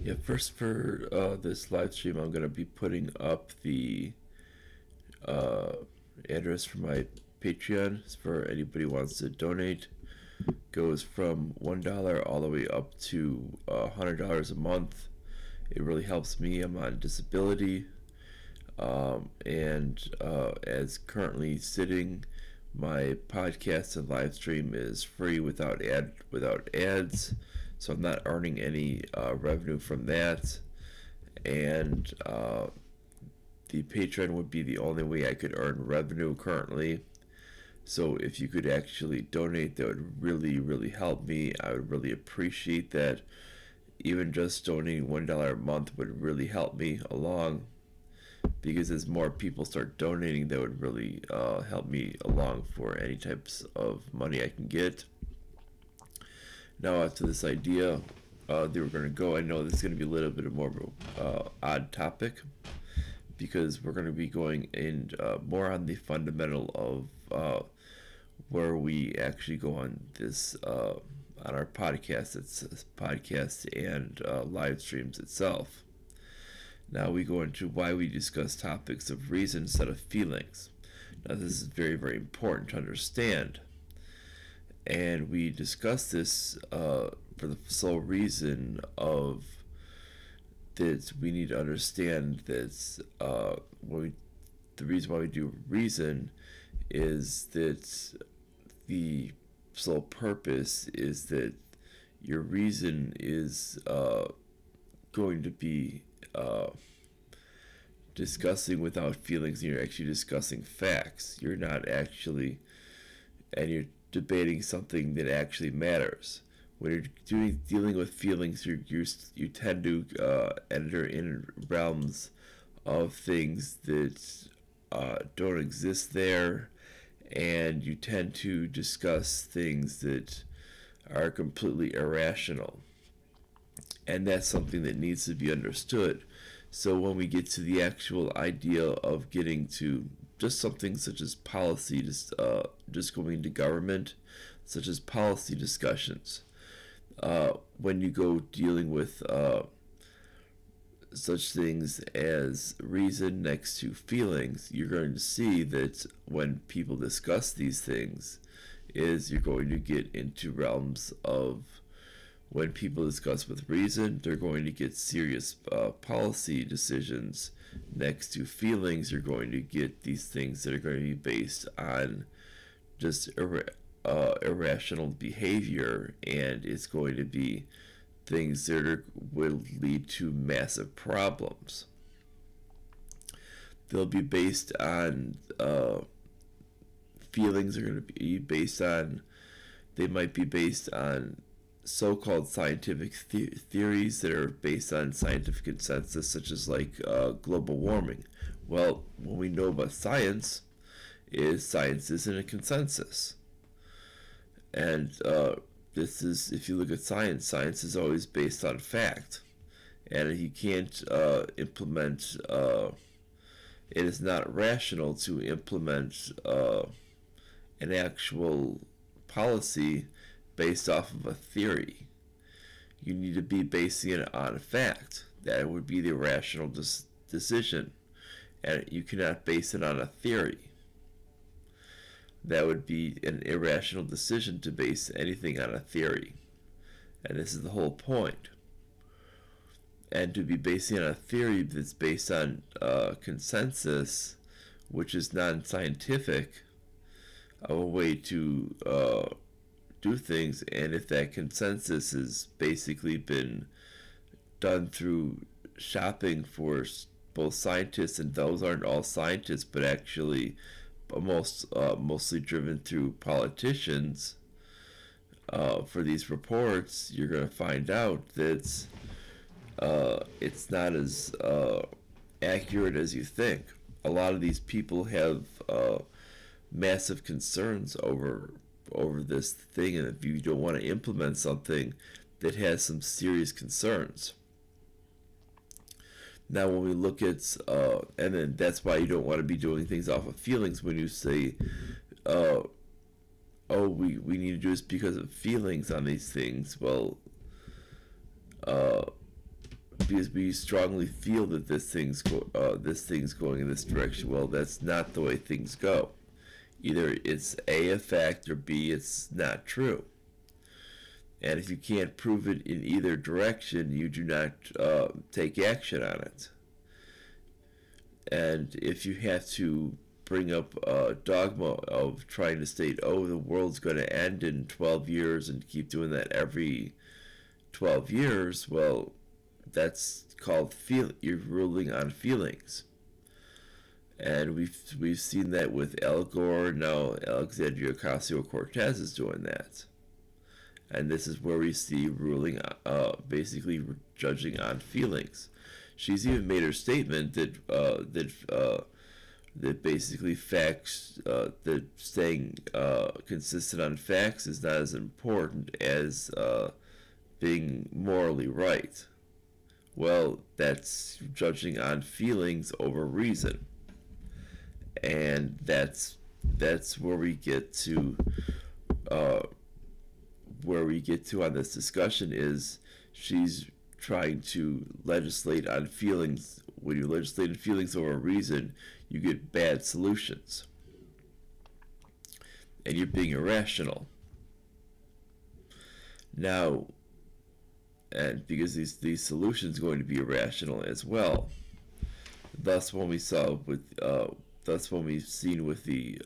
Yeah, first for this live stream, I'm going to be putting up the address for my Patreon. It's for anybody who wants to donate. Goes from $1 all the way up to $100 a month. It really helps me. I'm on disability, and as currently sitting, my podcast and live stream is free without ads, so I'm not earning any revenue from that. And the Patreon would be the only way I could earn revenue currently. So if you could actually donate, that would really help me. I would really appreciate that. Even just donating $1 a month would really help me along, because as more people start donating, that would really help me along for any types of money I can get. Now, to this idea that we're going to go, I know this is going to be a little bit more of an odd topic, because we're going to be going in more on the fundamental of where we actually go on this on our podcast. It's podcast and live streams itself. Now we go into why we discuss topics of reason instead of feelings. Now this is very important to understand, and we discuss this for the sole reason of that we need to understand that the reason why we do reason is that the sole purpose is that your reason is going to be discussing without feelings, and you're actually discussing facts. You're not actually, and you're debating something that actually matters. When you're dealing with feelings, you tend to enter in realms of things that don't exist there, and you tend to discuss things that are completely irrational, and that's something that needs to be understood. So when we get to the actual idea of getting to just something such as policy, just going to government, such as policy discussions, when you go dealing with such things as reason next to feelings, you're going to see that when people discuss these things, you're going to get into realms of, when people discuss with reason, they're going to get serious policy decisions. Next to feelings, you're going to get these things that are going to be based on just irrational behavior, and it's going to be things that will lead to massive problems. They'll be based on feelings are going to be based on, they might be based on so-called scientific theories that are based on scientific consensus, such as like global warming. Well, what we know about science isn't a consensus. And this is, if you look at science is always based on fact, and you can't implement. It is not rational to implement an actual policy based off of a theory. You need to be basing it on a fact. That would be the rational decision, and you cannot base it on a theory. That would be an irrational decision to base anything on a theory, and this is the whole point. And to be basing on a theory that's based on consensus, which is non-scientific, a way to do things, and if that consensus has basically been done through shopping for both scientists, and those aren't all scientists, but actually mostly driven through politicians for these reports, you're going to find out that it's not as accurate as you think. A lot of these people have massive concerns over this thing, and if you don't want to implement something that has some serious concerns. Now, when we look at, and then that's why you don't want to be doing things off of feelings. When you say, oh, we need to do this because of feelings on these things, well, because we strongly feel that this thing's going in this direction. Well, that's not the way things go. Either it's a fact, or B, it's not true. And if you can't prove it in either direction, you do not take action on it. And if you have to bring up a dogma of trying to state, oh, the world's going to end in 12 years, and keep doing that every 12 years, well, that's called you're ruling on feelings. And we've seen that with Al Gore. Now Alexandria Ocasio-Cortez is doing that. And this is where we see ruling, basically judging on feelings. She's even made her statement that basically facts, that staying consistent on facts is not as important as being morally right. Well, that's judging on feelings over reason, and that's where we get to. Where we get to on this discussion is she's trying to legislate on feelings. When you legislate on feelings over reason, you get bad solutions, and you're being irrational. Now, and because these solutions are going to be irrational as well. Thus, when we saw with when we've seen with the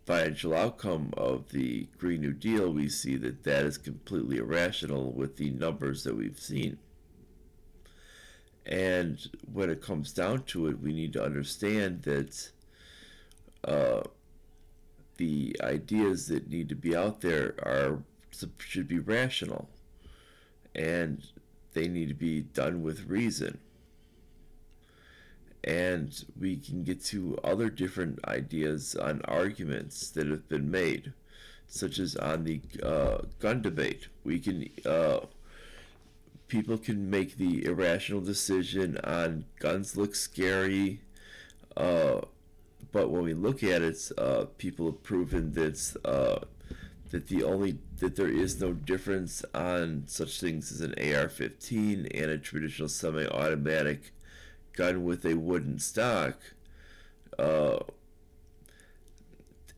financial outcome of the Green New Deal, we see that that is completely irrational with the numbers that we've seen. And when it comes down to it, we need to understand that the ideas that need to be out there should be rational, and they need to be done with reason. And we can get to other different ideas on arguments that have been made, such as on the gun debate. We can people can make the irrational decision on guns look scary, but when we look at it, people have proven that that there is no difference on such things as an AR-15 and a traditional semi-automatic gun with a wooden stock,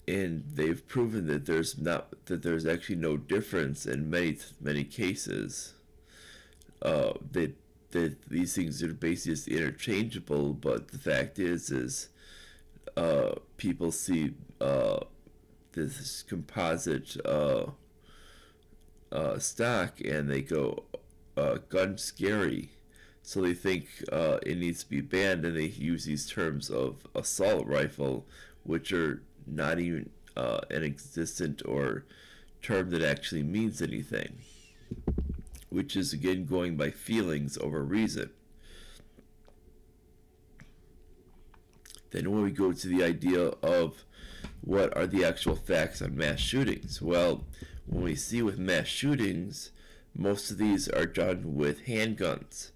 and they've proven that there's actually no difference in many cases. That these things are basically just interchangeable, but the fact is people see this composite stock and they go, gun scary. So they think it needs to be banned, and they use these terms of assault rifle, which are not even an existent or term that actually means anything, which is again going by feelings over reason. Then when we go to the idea of what are the actual facts on mass shootings, well, when we see with mass shootings, most of these are done with handguns.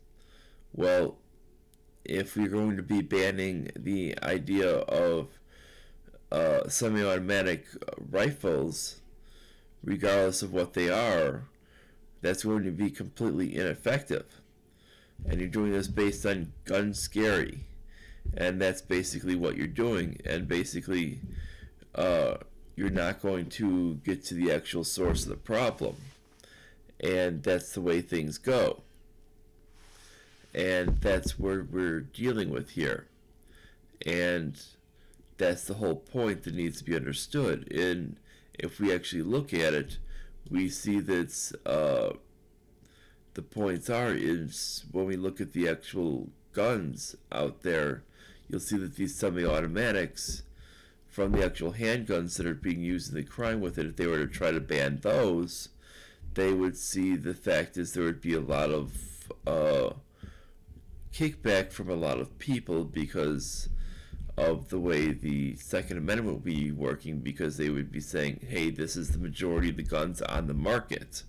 Well, if we're going to be banning the idea of semi-automatic rifles, regardless of what they are, that's going to be completely ineffective. And you're doing this based on gun scary, and that's basically what you're doing. And basically, you're not going to get to the actual source of the problem, and that's the way things go. And that's what we're dealing with here. And that's the whole point that needs to be understood. And if we actually look at it, we see that the points is when we look at the actual guns out there, you'll see that these semi-automatics, from the actual handguns that are being used in the crime with it, if they were to try to ban those, they would see the fact is there would be a lot of kickback from a lot of people because of the way the Second Amendment would be working, because they would be saying, hey, this is the majority of the guns on the market.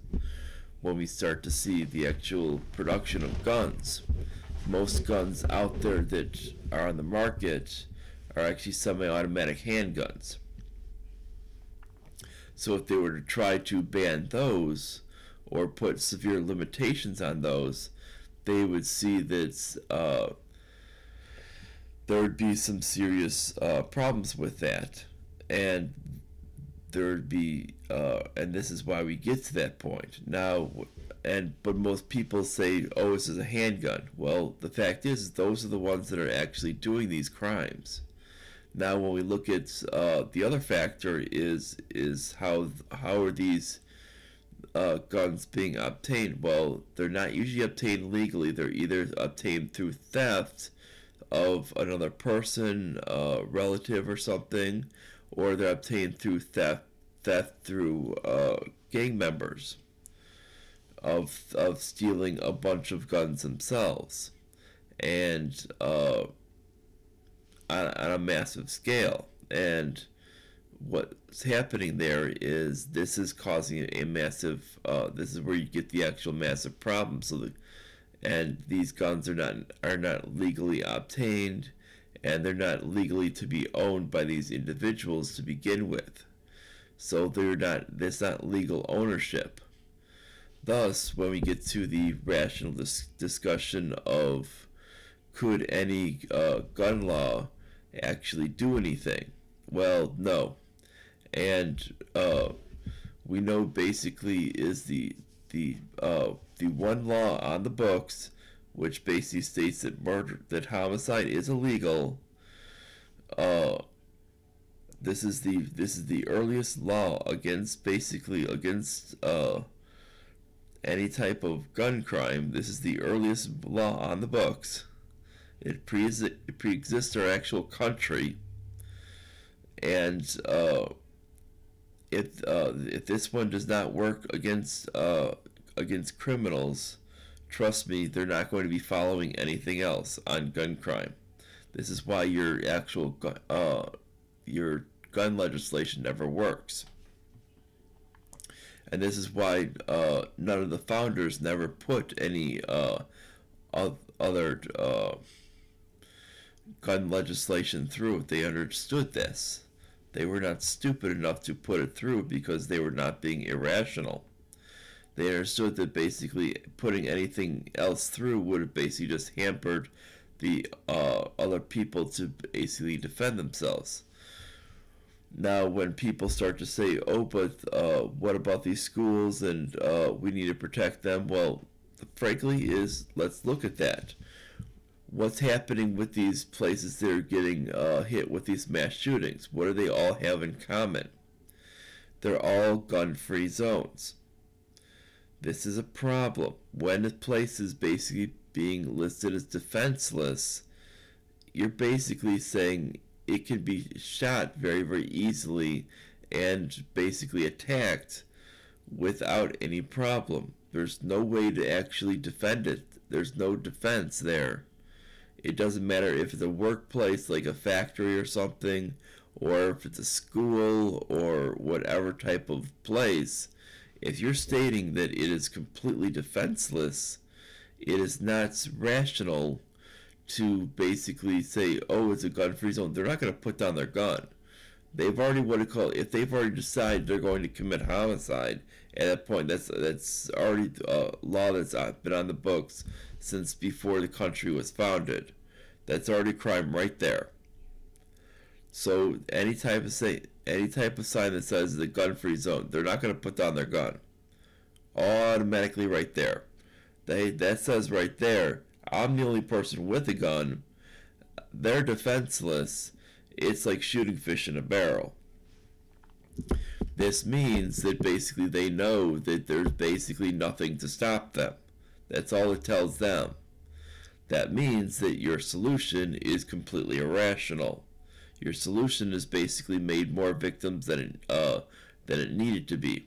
When we start to see the actual production of guns, most guns out there that are on the market are actually semi-automatic handguns. So if they were to try to ban those or put severe limitations on those, they would see that there would be some serious problems with that, and there would be, and this is why we get to that point now. But most people say, "Oh, this is a handgun." Well, the fact is, those are the ones that are actually doing these crimes. Now, when we look at the other factor is how are these guns being obtained? Well, they're not usually obtained legally. They're either obtained through theft of another person, relative or something, or they're obtained through theft through gang members of stealing a bunch of guns themselves, and on a massive scale. And what's happening there is this is causing a massive. This is where you get the actual massive problem. And these guns are not legally obtained, and they're not legally to be owned by these individuals to begin with. So that's not legal ownership. Thus, when we get to the rational discussion of could any gun law actually do anything? Well, no. And we know basically is the one law on the books, which basically states that homicide is illegal. This is the earliest law against any type of gun crime. This is the earliest law on the books. It pre-exists our actual country, and if this one does not work against criminals, trust me, they're not going to be following anything else on gun crime. This is why your gun legislation never works. And this is why none of the founders never put any other gun legislation through. They understood this. They were not stupid enough to put it through because they were not being irrational. They understood that basically putting anything else through would have basically just hampered the other people to basically defend themselves. Now, when people start to say, "Oh, but what about these schools and we need to protect them?" Well, frankly, let's look at that. What's happening with these places that are getting hit with these mass shootings? What do they all have in common? They're all gun-free zones. This is a problem. When a place is basically being listed as defenseless, you're basically saying it can be shot very, very easily and basically attacked without any problem. There's no way to actually defend it. There's no defense there. It doesn't matter if it's a workplace like a factory or something, or if it's a school or whatever type of place. If you're stating that it is completely defenseless, it is not rational to basically say, "Oh, it's a gun-free zone." They're not going to put down their gun. They've already if they've already decided they're going to commit homicide, at that point, that's already a law that's been on the books since before the country was founded. That's already crime right there. So any type of sign that says it's a gun-free zone, they're not going to put down their gun. Automatically right there. That says right there, I'm the only person with a gun. They're defenseless. It's like shooting fish in a barrel. This means that basically they know that there's basically nothing to stop them. That's all it tells them. That means that your solution is completely irrational. Your solution has basically made more victims than it needed to be.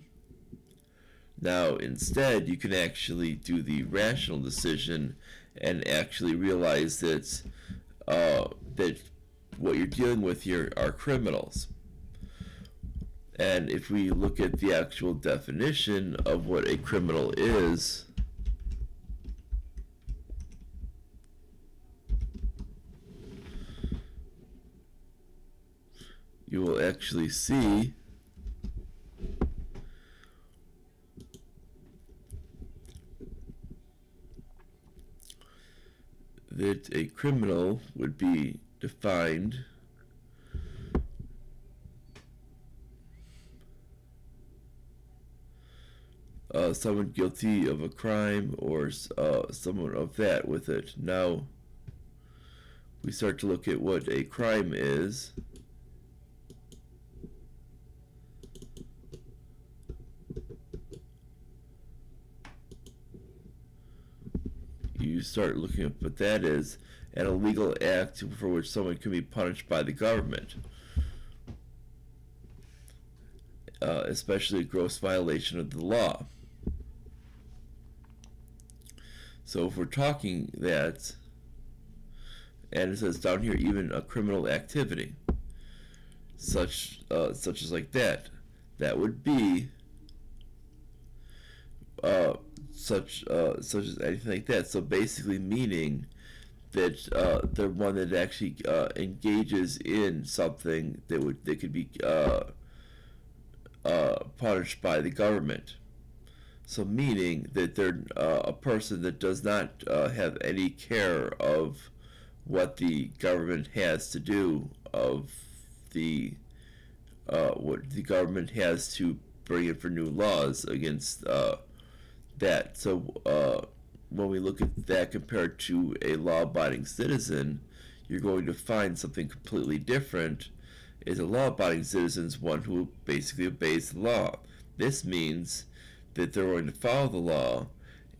Now, instead, you can actually do the rational decision and actually realize that what you're dealing with here are criminals. And if we look at the actual definition of what a criminal is, you will actually see that a criminal would be defined someone guilty of a crime or someone of that with it. Now we start to look at what a crime is. You start looking at what that is, an illegal act for which someone can be punished by the government, especially a gross violation of the law. So if we're talking that, and it says down here, even a criminal activity, such as like that would be such as anything like that. So basically meaning that the one that actually engages in something that could be punished by the government. So meaning that they're a person that does not have any care of what the government has to do, of the what the government has to bring in for new laws against that. So when we look at that compared to a law-abiding citizen, you're going to find something completely different. Is a law-abiding citizen is one who basically obeys the law. This means that they're going to follow the law,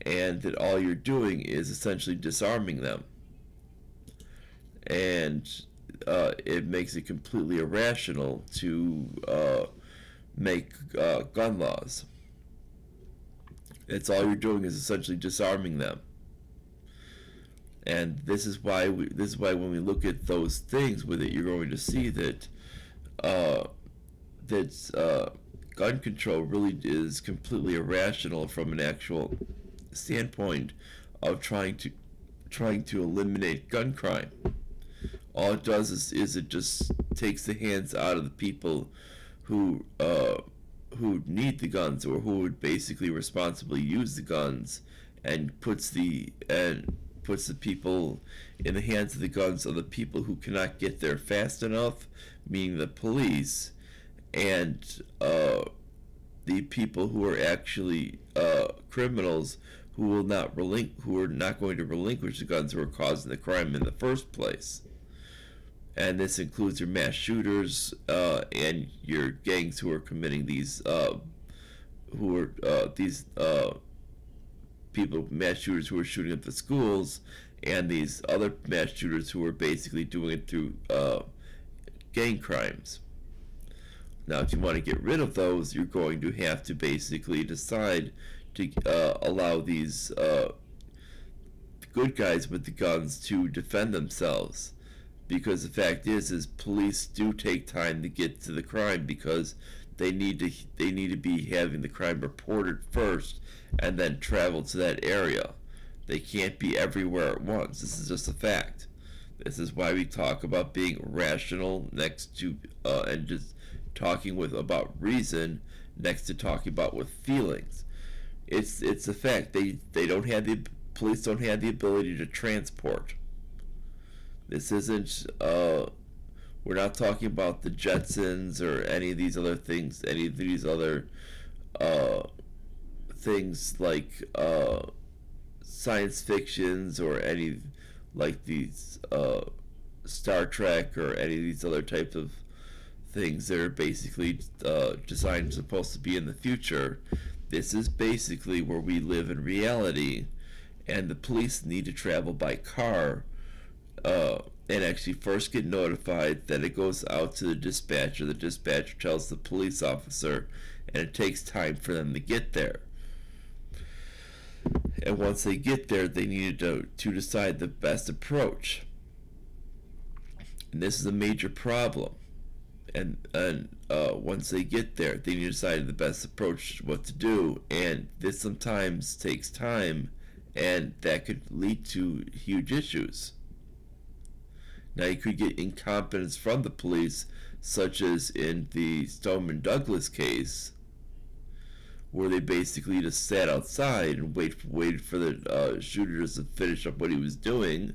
and that all you're doing is essentially disarming them. And it makes it completely irrational to make gun laws. It's all you're doing is essentially disarming them. And this is why when we look at those things with it, you're going to see that gun control really is completely irrational from an actual standpoint of trying to eliminate gun crime. All it does is it just takes the hands out of the people who need the guns, or who would basically responsibly use the guns, and puts the people in the hands of the guns of the people who cannot get there fast enough, meaning the police, and the people who are actually criminals who are not going to relinquish the guns who are causing the crime in the first place. And this includes your mass shooters and your gangs who are committing these mass shooters who are shooting up the schools, and these other mass shooters who are basically doing it through gang crimes. Now, if you want to get rid of those, you're going to have to basically decide to allow these good guys with the guns to defend themselves. Because the fact is police do take time to get to the crime, because they need to be having the crime reported first and then travel to that area. They can't be everywhere at once. This is just a fact. This is why we talk about being rational next to and just talking about reason next to talking about with feelings. It's a fact. Police don't have the ability to transport. This isn't, we're not talking about the Jetsons or any of these other things, any of these other things like science fictions, or any like these Star Trek, or any of these other types of things that are basically designed supposed to be in the future. This is basically where we live in reality, and the police need to travel by car and actually first get notified. That it goes out to the dispatcher. The dispatcher tells the police officer, and it takes time for them to get there. And once they get there, they need to decide the best approach. And this is a major problem. And once they get there, they need to decide the best approach, what to do. And this sometimes takes time, and that could lead to huge issues. Now, you could get incompetence from the police, such as in the Stoneman Douglas case, where they basically just sat outside and waited for the shooter to finish up what he was doing.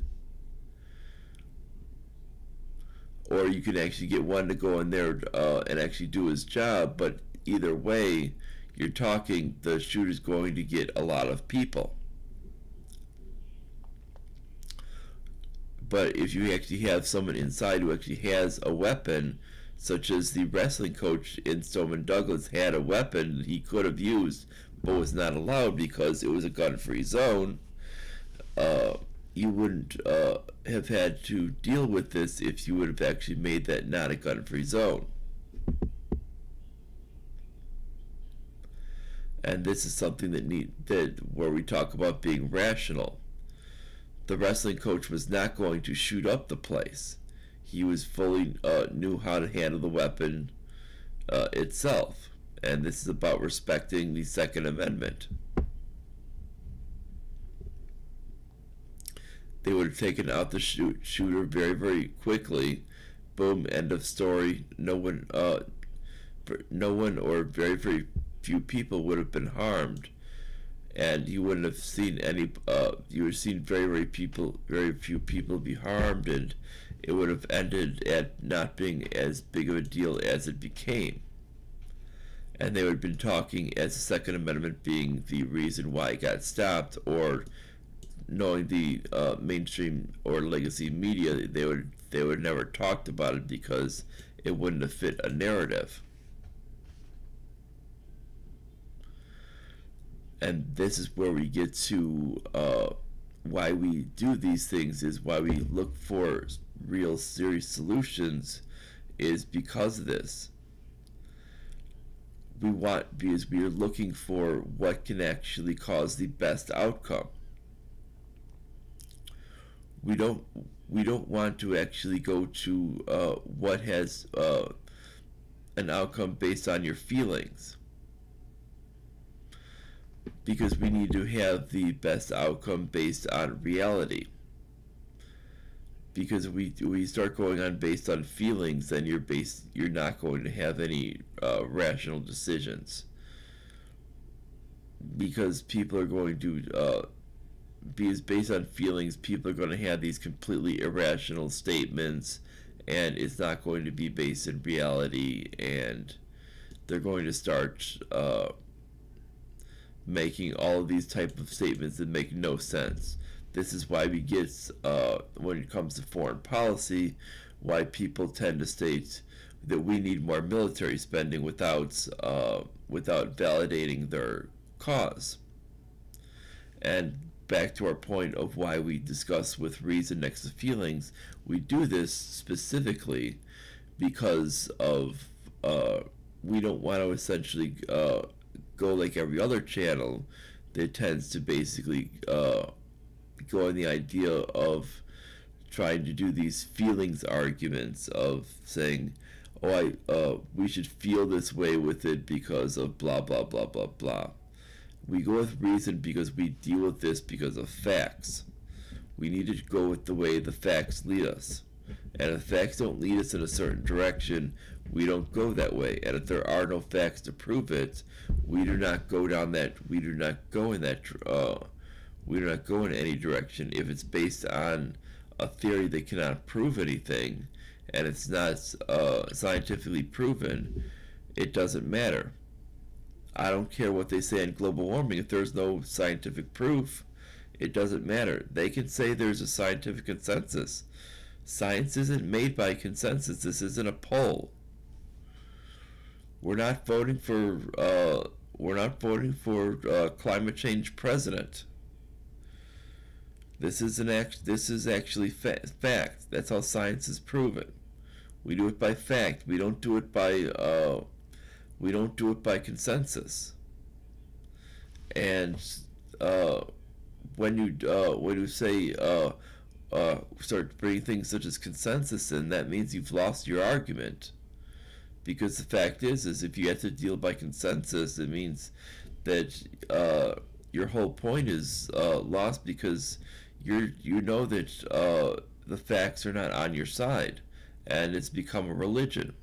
or you can actually get one to go in there and actually do his job. But either way, you're talking, the shooter's going to get a lot of people. But if you actually have someone inside who actually has a weapon, such as the wrestling coach in Stoneman Douglas had a weapon that he could have used but was not allowed because it was a gun-free zone, you wouldn't have had to deal with this if you would have actually made that not a gun-free zone. And this is something where we talk about being rational. The wrestling coach was not going to shoot up the place. He was fully knew how to handle the weapon itself. And this is about respecting the Second Amendment. They would have taken out the shooter very, very quickly. Boom, end of story. No one or very, very few people would have been harmed. And you wouldn't have seen any. You would have seen very few people be harmed, and it would have ended at not being as big of a deal as it became. And they would have been talking as the Second Amendment being the reason why it got stopped, or knowing the mainstream or legacy media, they would never talked about it because it wouldn't have fit a narrative. And this is where we get to why we do these things, is why we look for real serious solutions, is because of this. Because we are looking for what can actually cause the best outcome. We don't want to actually go to what has an outcome based on your feelings, because we need to have the best outcome based on reality. Because if we start going on based on feelings, then you're not going to have any rational decisions. Because people are going to based on feelings, people are going to have these completely irrational statements, and it's not going to be based in reality, and they're going to start making all of these type of statements that make no sense. This is why we get, when it comes to foreign policy, why people tend to state that we need more military spending without validating their cause. And back to our point of why we discuss with reason next to feelings, we do this specifically because of we don't want to essentially go like every other channel that tends to basically go on the idea of trying to do these feelings arguments of saying, oh, we should feel this way with it because of blah blah blah blah blah. We go with reason because we deal with this because of facts. We need to go with the way the facts lead us. And if the facts don't lead us in a certain direction, we don't go that way. And if there are no facts to prove it, we do not go down that. We do not go in that. We do not go in any direction. If it's based on a theory that cannot prove anything, and it's not scientifically proven, it doesn't matter. I don't care what they say on global warming. If there's no scientific proof, it doesn't matter. They can say there's a scientific consensus. Science isn't made by consensus. This isn't a poll. We're not voting for climate change president. This is actually fact. That's how science is proven. We do it by fact. We don't do it by consensus. And when you say start bringing things such as consensus in, that means you've lost your argument. Because the fact is if you have to deal by consensus, it means that your whole point is lost, because you know that the facts are not on your side, and it's become a religion.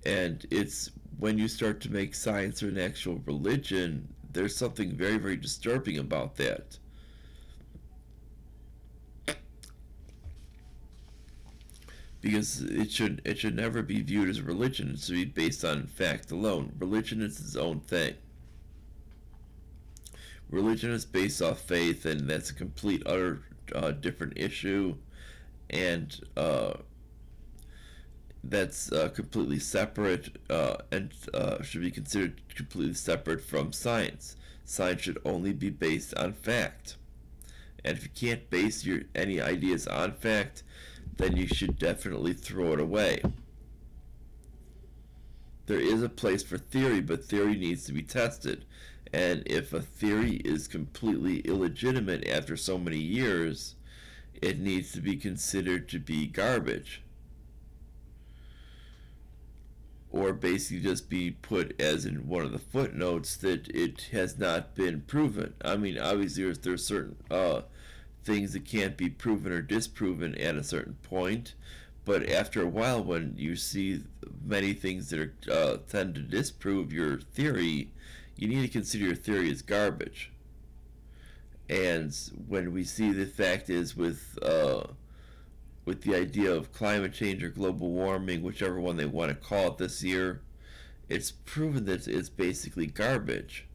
And it's when you start to make science an actual religion, there's something very, very disturbing about that. because it should never be viewed as religion. It should be based on fact alone. Religion is its own thing. Religion is based off faith, and that's a complete utter different issue, and that's completely separate, and should be considered completely separate from science. Science should only be based on fact, and if you can't base any ideas on fact, then you should definitely throw it away. There is a place for theory, but theory needs to be tested. And if a theory is completely illegitimate after so many years, it needs to be considered to be garbage. Or basically just be put as in one of the footnotes that it has not been proven. I mean, obviously there's certain things that can't be proven or disproven at a certain point, but after a while, when you see many things that tend to disprove your theory, you need to consider your theory as garbage. And when we see the fact is with the idea of climate change or global warming, whichever one they want to call it this year, it's proven that it's basically garbage.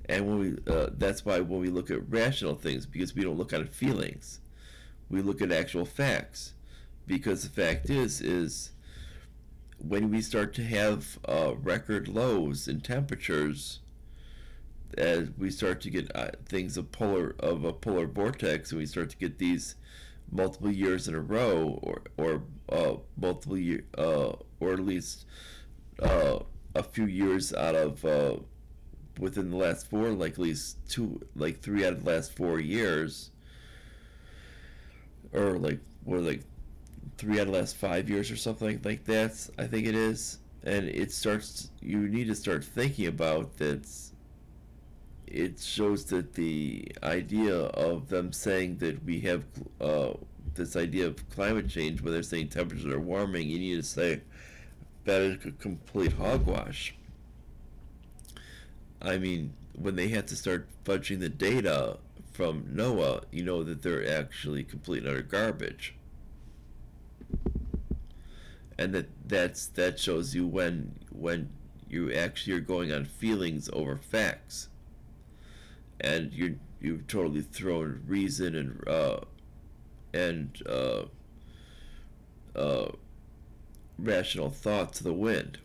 And that's why when we look at rational things, because we don't look at feelings, we look at actual facts. Because the fact is when we start to have record lows in temperatures, as we start to get things of a polar vortex, and we start to get these multiple years in a row, or multiple year, or at least a few years out of within the last four, like at least three out of the last 4 years, or like 3 out of the last 5 years or something like that, I think it is. And you need to start thinking about that. It shows that the idea of them saying that we have this idea of climate change, when they're saying temperatures are warming, you need to say that is a complete hogwash. I mean, when they have to start fudging the data from NOAA, you know that they're actually complete and utter garbage. And that shows you when you actually are going on feelings over facts, and you've totally thrown reason and rational thought to the wind.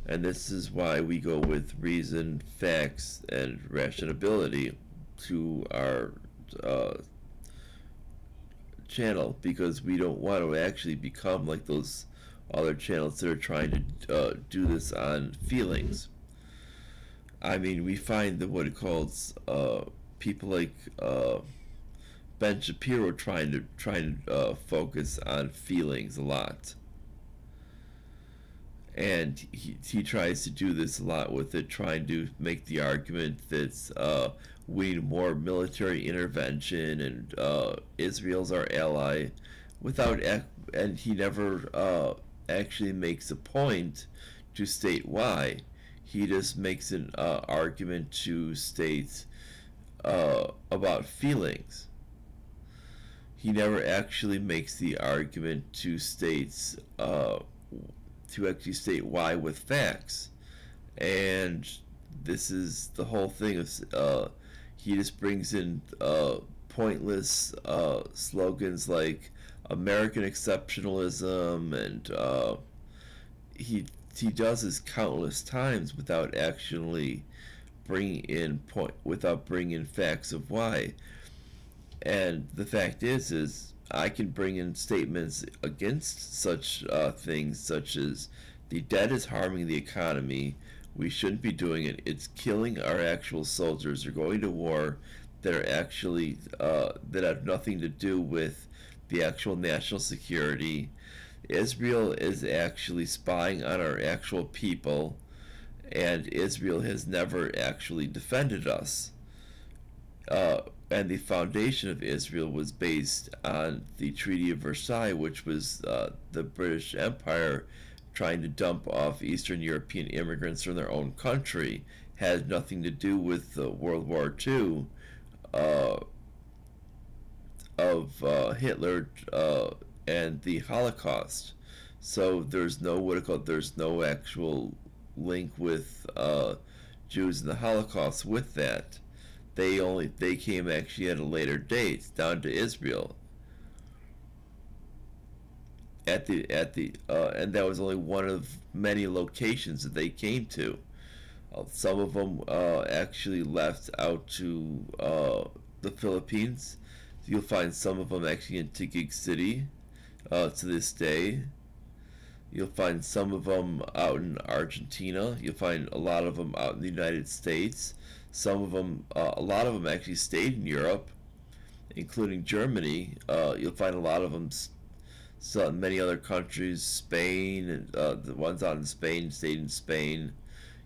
And this is why we go with reason, facts, and rationality to our channel, because we don't want to actually become like those other channels that are trying to do this on feelings. I mean, we find that what it calls people like Ben Shapiro trying to focus on feelings a lot. And he tries to do this a lot with it, trying to make the argument that we need more military intervention, and Israel's our ally, and he never actually makes a point to state why. He just makes an argument to state about feelings. He never actually makes the argument to actually state why with facts. And this is the whole thing of he just brings in pointless slogans like American exceptionalism, and he does this countless times without actually bringing in facts of why. And the fact is I can bring in statements against such things, such as the debt is harming the economy, we shouldn't be doing it, it's killing our actual soldiers, they're going to war that are actually that have nothing to do with the actual national security. Israel is actually spying on our actual people, and Israel has never actually defended us. And the foundation of Israel was based on the Treaty of Versailles, which was the British Empire trying to dump off Eastern European immigrants from their own country. Had nothing to do with World War II. Hitler and the Holocaust. So there's no there's no actual link with Jews and the Holocaust with that. They came actually at a later date down to Israel and that was only one of many locations that they came to. Some of them actually left out to the Philippines. You'll find some of them actually in Taguig City to this day. You'll find some of them out in Argentina. You'll find a lot of them out in the United States. Some of them, a lot of them actually stayed in Europe, including Germany. You'll find a lot of them in many other countries. Spain, and the ones out in Spain stayed in Spain.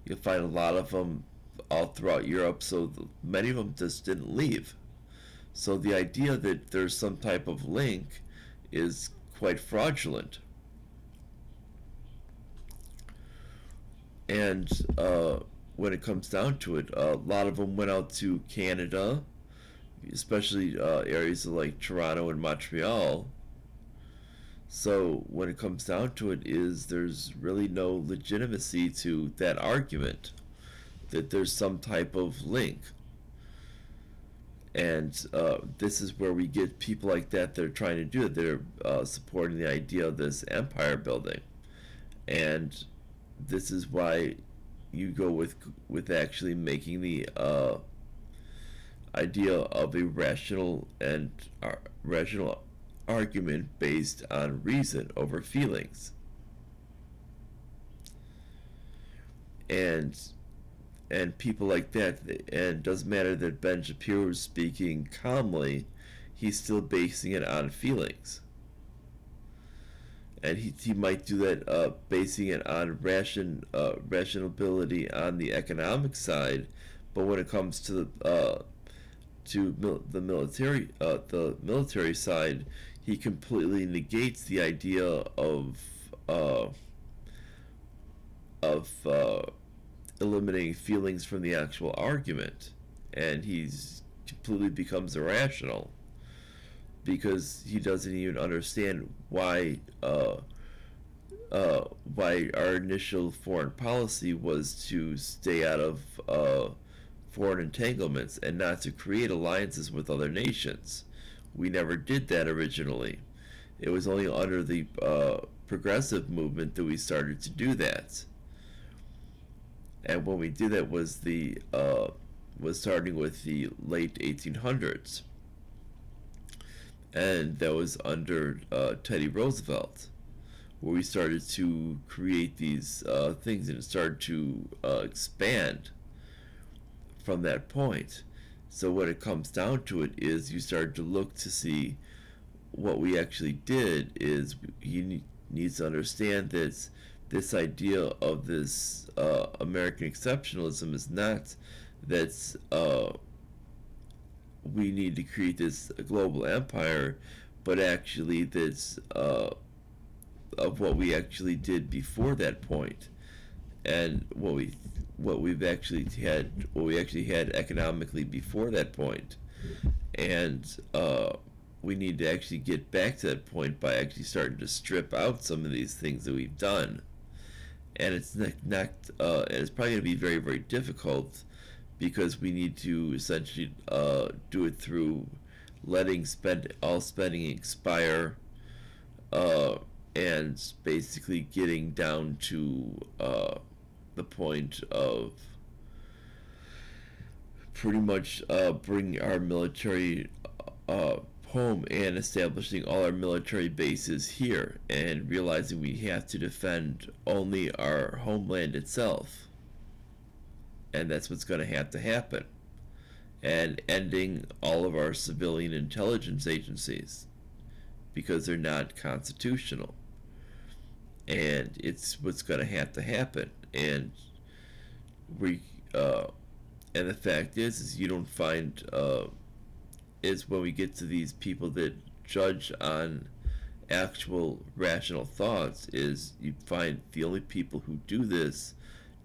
You'll find a lot of them all throughout Europe, so many of them just didn't leave. So the idea that there's some type of link is quite fraudulent. And when it comes down to it, a lot of them went out to Canada, especially areas like Toronto and Montreal. So when it comes down to it, there's really no legitimacy to that argument that there's some type of link. And this is where we get people like that are trying to do it. They're supporting the idea of this empire building. And this is why you go with actually making the idea of a rational argument based on reason over feelings. And people like that, and it doesn't matter that Ben Shapiro is speaking calmly, he's still basing it on feelings. And he might do that, basing it on rationality on the economic side, but when it comes to the military side, he completely negates the idea of eliminating feelings from the actual argument, and he's completely becomes irrational because he doesn't even understand why our initial foreign policy was to stay out of foreign entanglements and not to create alliances with other nations. We never did that originally. It was only under the progressive movement that we started to do that. And when we did that was starting with the late 1800s. And that was under Teddy Roosevelt, where we started to create these things, and it started to expand from that point. So when it comes down to it is you start to look to see what we actually did is he needs to understand that this idea of this American exceptionalism is not that we need to create this global empire, but actually that's of what we actually did before that point, and what we actually had economically before that point, and we need to actually get back to that point by actually starting to strip out some of these things that we've done, and it's not and it's probably going to be very, very difficult because we need to essentially do it through letting all spending expire, and basically getting down to the point of pretty much bringing our military home and establishing all our military bases here, and realizing we have to defend only our homeland itself. And that's what's going to happen. And ending all of our civilian intelligence agencies because they're not constitutional. And it's what's going to happen. And and the fact is you don't find is when we get to these people that judge on actual rational thoughts, is you find the only people who do this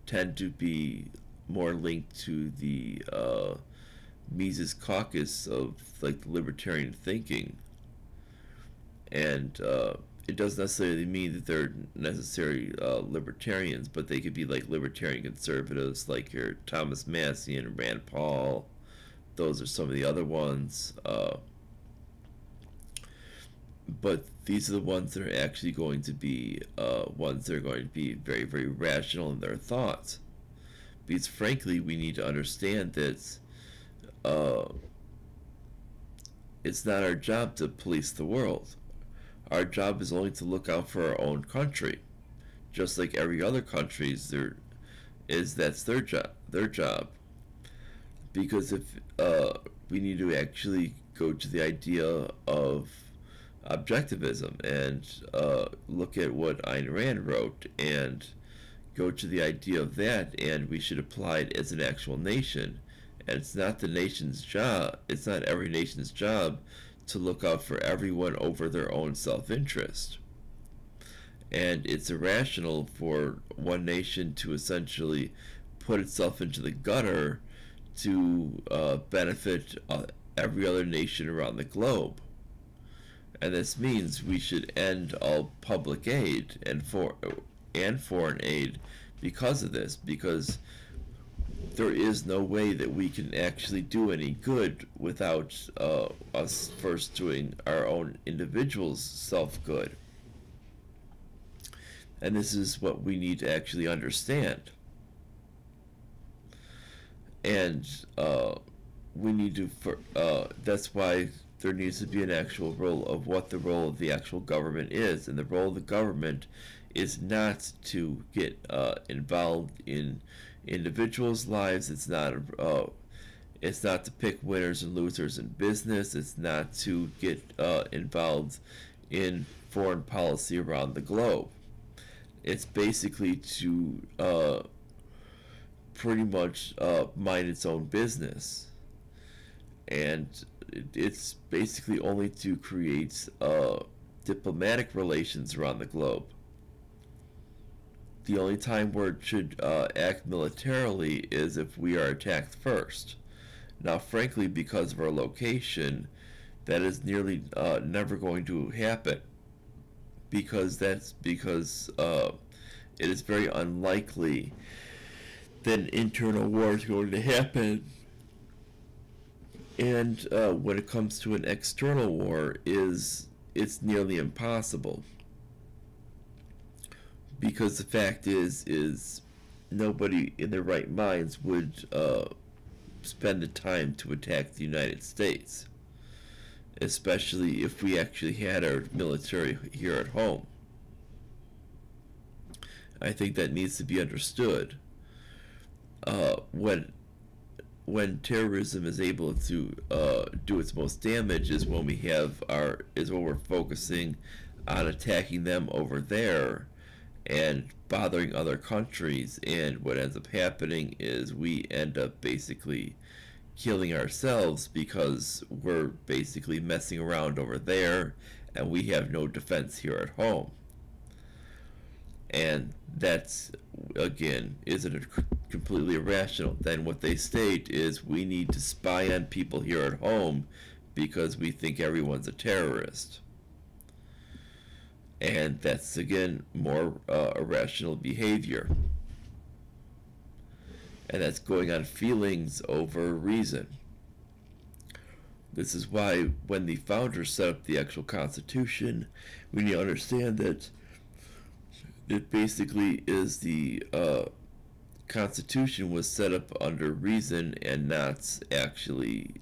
tend to be more linked to the Mises caucus of like the libertarian thinking, and it doesn't necessarily mean that they're necessary libertarians, but they could be like libertarian conservatives, like your Thomas Massey and Rand Paul. Those are some of the other ones. But these are the ones that are actually going to be ones that are going to be very, very rational in their thoughts. Because frankly, we need to understand that it's not our job to police the world. Our job is only to look out for our own country, just like every other country's. That's their job. Their job. Because if we need to actually go to the idea of objectivism and look at what Ayn Rand wrote and go to the idea of that, and we should apply it as an actual nation. And it's not the nation's job, it's not every nation's job to look out for everyone over their own self-interest. And it's irrational for one nation to essentially put itself into the gutter to benefit every other nation around the globe. And this means we should end all public aid and foreign aid because of this, because there is no way that we can actually do any good without us first doing our own individual's self-good. And this is what we need to actually understand. And we need to, that's why there needs to be an actual role of what the role of the actual government is. And the role of the government is not to get involved in individuals' lives. It's not to pick winners and losers in business. It's not to get involved in foreign policy around the globe. It's basically to pretty much mind its own business. And it's basically only to create diplomatic relations around the globe. The only time where it should act militarily is if we are attacked first. Now, frankly, because of our location, that is nearly never going to happen. Because it is very unlikely that an internal war is going to happen. And when it comes to an external war, it's nearly impossible. Because the fact is nobody in their right minds would spend the time to attack the United States, especially if we actually had our military here at home. I think that needs to be understood. When terrorism is able to do its most damage is when we're focusing on attacking them over there and bothering other countries, and what ends up happening is we end up basically killing ourselves because we're basically messing around over there and we have no defense here at home. And that's, again, isn't completely irrational. Then what they state is we need to spy on people here at home because we think everyone's a terrorist. And that's, again, more irrational behavior. And that's going on feelings over reason. This is why when the founders set up the actual Constitution, we need to understand that it basically is the Constitution was set up under reason and not actually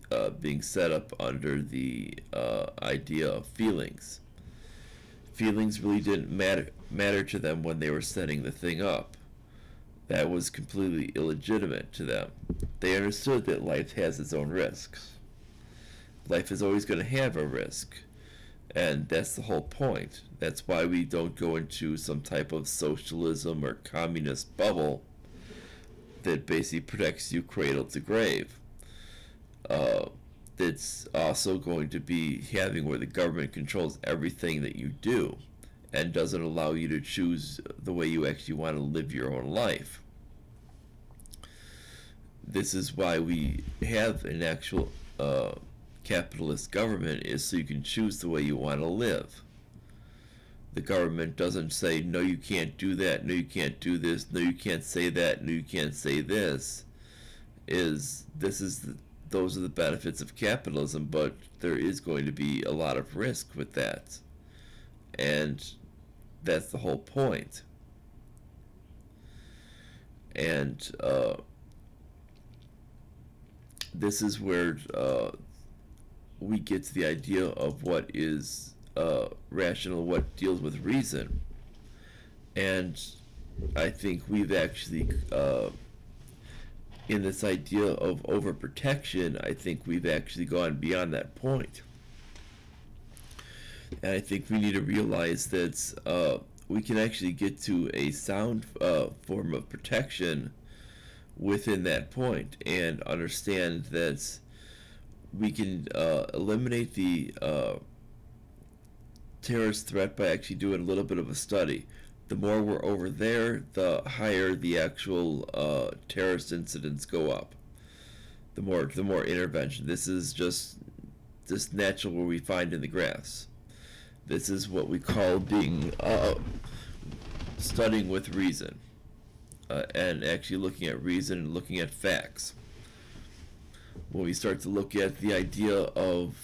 being set up under the idea of feelings. Feelings really didn't matter to them when they were setting the thing up. That was completely illegitimate to them. They understood that life has its own risks. Life is always going to have a risk. And that's the whole point. That's why we don't go into some type of socialism or communist bubble that basically protects you cradle to grave. That's also going to be having where the government controls everything that you do and doesn't allow you to choose the way you actually want to live your own life. This is why we have an actual capitalist government, is so you can choose the way you want to live. The government doesn't say, no, you can't do that, no, you can't do this, no, you can't say that, no, you can't say this. Those are the benefits of capitalism, but there is going to be a lot of risk with that. And that's the whole point. And this is where we get to the idea of what is rational, what deals with reason. And I think we've actually, in this idea of overprotection, I think we've actually gone beyond that point. And I think we need to realize that we can actually get to a sound form of protection within that point, and understand that we can eliminate the terrorist threat by actually doing a little bit of a study. The more we're over there, the higher the actual terrorist incidents go up. The more intervention. This is just natural what we find in the graphs. This is what we call being studying with reason, and actually looking at reason and looking at facts. When we start to look at the idea of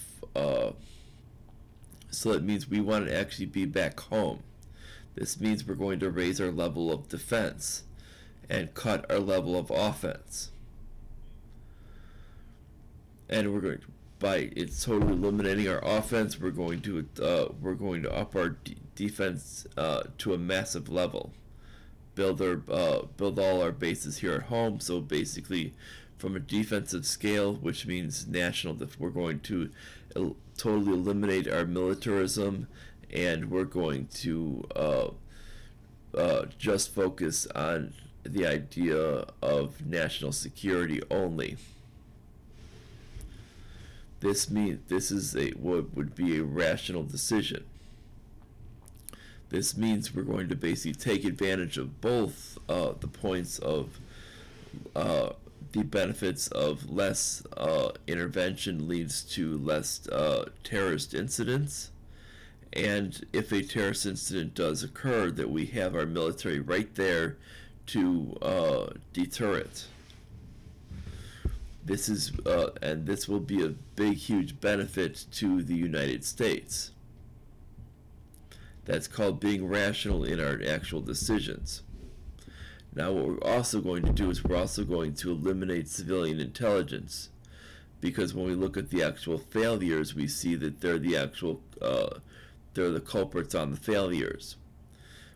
so it means we want to actually be back home. This means we're going to raise our level of defense and cut our level of offense. And we're going to, by it's totally eliminating our offense, we're going to up our defense to a massive level. Build all our bases here at home. So basically, from a defensive scale, which means national, we're going to totally eliminate our militarism, and we're going to just focus on the idea of national security only. This is what would be a rational decision. This means we're going to basically take advantage of both the points of the benefits of less intervention leads to less terrorist incidents, and if a terrorist incident does occur, that we have our military right there to deter it. This is and this will be a big, huge benefit to the United States. That's called being rational in our actual decisions. Now what we're also going to do is we're also going to eliminate civilian intelligence, because when we look at the actual failures, we see that they're the culprits on the failures.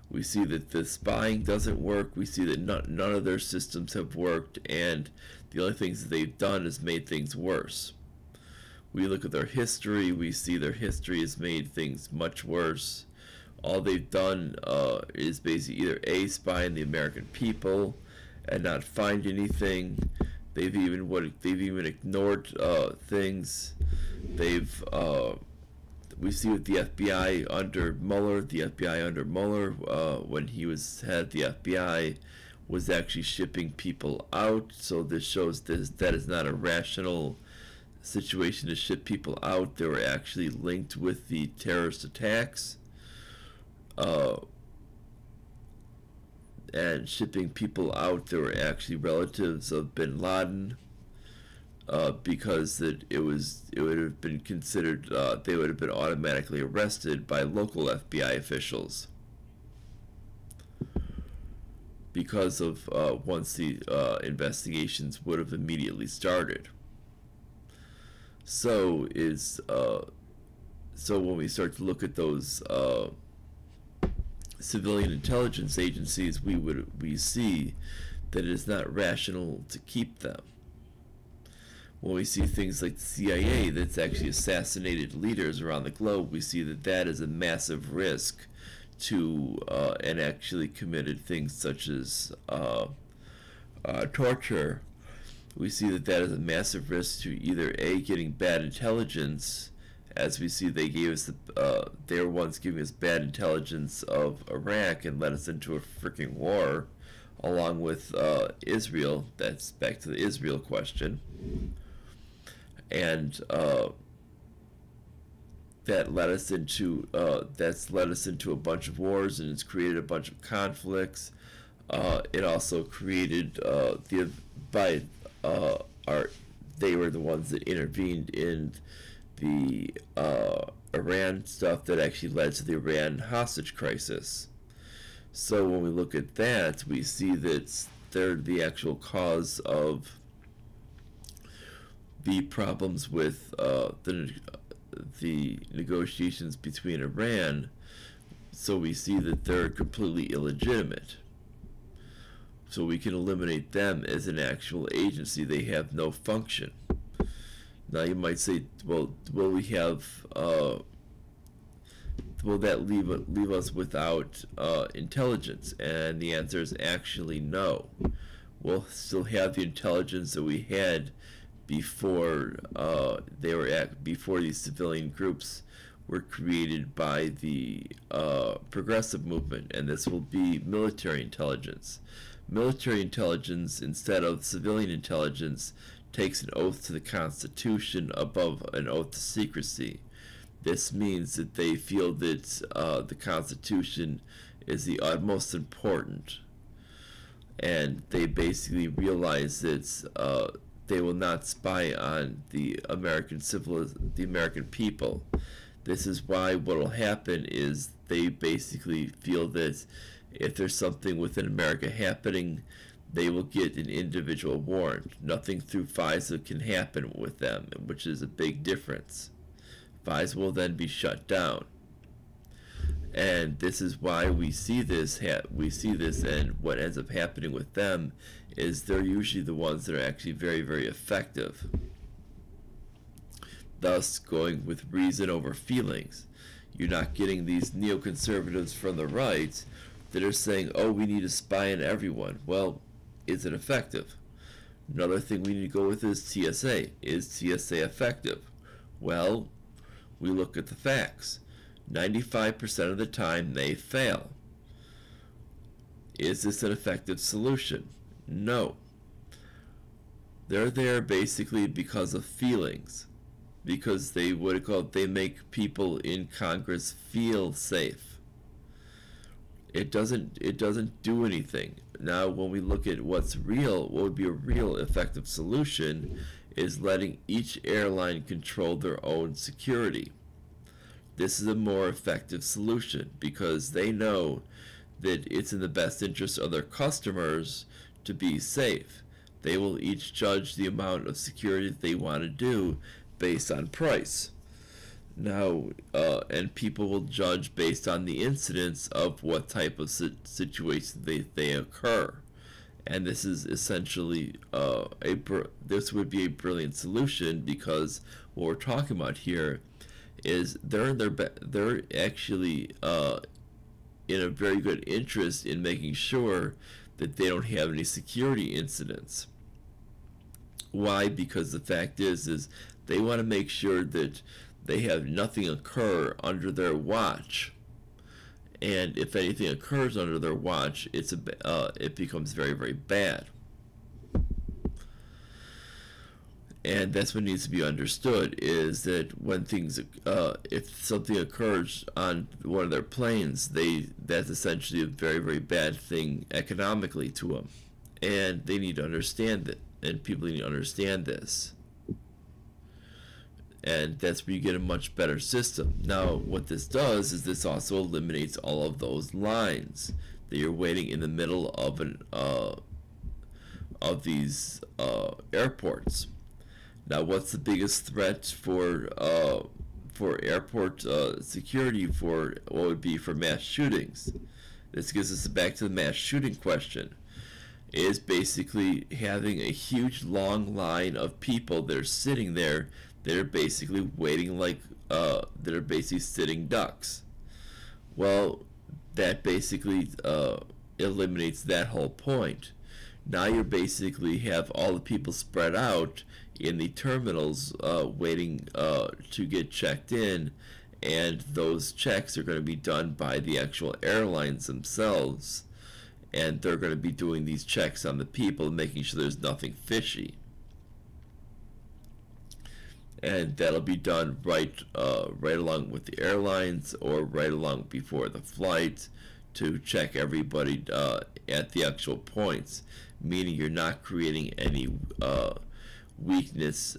We see that the spying doesn't work. We see that none of their systems have worked, and the only things that they've done is made things worse. We look at their history. We see their history has made things much worse. All they've done is basically either A, spy on the American people and not find anything. They've even ignored things. We see with the FBI under Mueller, when he was head of the FBI, was actually shipping people out. So this shows that is not a rational situation to ship people out. They were actually linked with the terrorist attacks. And shipping people out, they were actually relatives of bin Laden, because it would have been considered, they would have been automatically arrested by local FBI officials because of once the investigations would have immediately started. So when we start to look at those civilian intelligence agencies, we see that it is not rational to keep them. When we see things like the CIA that's actually assassinated leaders around the globe, we see that that is a massive risk to and actually committed things such as torture. We see that that is a massive risk to either A, getting bad intelligence, as we see they gave us they were once giving us bad intelligence of Iraq and led us into a freaking war along with Israel. That's back to the Israel question. And that's led us into a bunch of wars, and it's created a bunch of conflicts. It also created they were the ones that intervened in the Iran stuff that actually led to the Iran hostage crisis. So when we look at that, we see that they're the actual cause of the problems with the negotiations between Iran. So we see that they're completely illegitimate. So we can eliminate them as an actual agency. They have no function. Now you might say, well, will that leave us without intelligence? And the answer is actually no. We'll still have the intelligence that we had before before these civilian groups were created by the progressive movement, and this will be military intelligence. Military intelligence, instead of civilian intelligence, takes an oath to the Constitution above an oath to secrecy. This means that they feel that the Constitution is the utmost important, and they basically realize that they will not spy on the American people. This is why what will happen is they basically feel that if there's something within America happening, they will get an individual warrant. Nothing through FISA can happen with them, which is a big difference. FISA will then be shut down. And this is why we see this, and what ends up happening with them is they're usually the ones that are actually very, very effective. Thus, going with reason over feelings. You're not getting these neoconservatives from the right that are saying, oh, we need to spy on everyone. Well, is it effective? Another thing we need to go with is TSA. Is TSA effective? Well, we look at the facts. 95% of the time they fail. Is this an effective solution? No. They're there basically because of feelings. Because they make people in Congress feel safe. It doesn't do anything. Now when we look at what's real, what would be a real effective solution is letting each airline control their own security. This is a more effective solution because they know that it's in the best interest of their customers to be safe. They will each judge the amount of security that they want to do based on price. Now, and people will judge based on the incidence of what type of situation they occur. And this is essentially this would be a brilliant solution because what we're talking about here is they're actually in a very good interest in making sure that they don't have any security incidents. Why? Because the fact is they want to make sure that they have nothing occur under their watch, and if anything occurs under their watch, it becomes very, very bad. And that's what needs to be understood, is that when things, if something occurs on one of their planes, that's essentially a very, very bad thing economically to them. And they need to understand that, and people need to understand this. And that's where you get a much better system. Now, what this does is this also eliminates all of those lines that you're waiting in the middle of these airports. Now, what's the biggest threat for airport security for what would be for mass shootings? This gets us back to the mass shooting question. Is basically having a huge long line of people that are sitting there that are basically waiting that are basically sitting ducks. Well, that basically eliminates that whole point. Now you basically have all the people spread out in the terminals waiting to get checked in, and those checks are going to be done by the actual airlines themselves. and they're going to be doing these checks on the people, making sure there's nothing fishy. And that'll be done right along with the airlines, or right along before the flight, to check everybody at the actual points, meaning you're not creating any weakness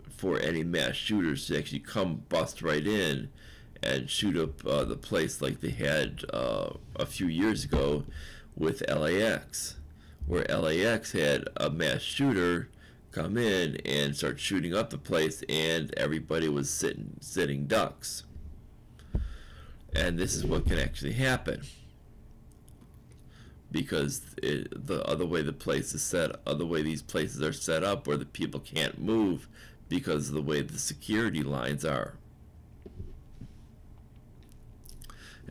for any mass shooters to actually come bust right in and shoot up the place like they had a few years ago with LAX, where LAX had a mass shooter come in and start shooting up the place, and everybody was sitting ducks. And this is what can actually happen, because the other way the place is set, other way these places are set up, where the people can't move because of the way the security lines are.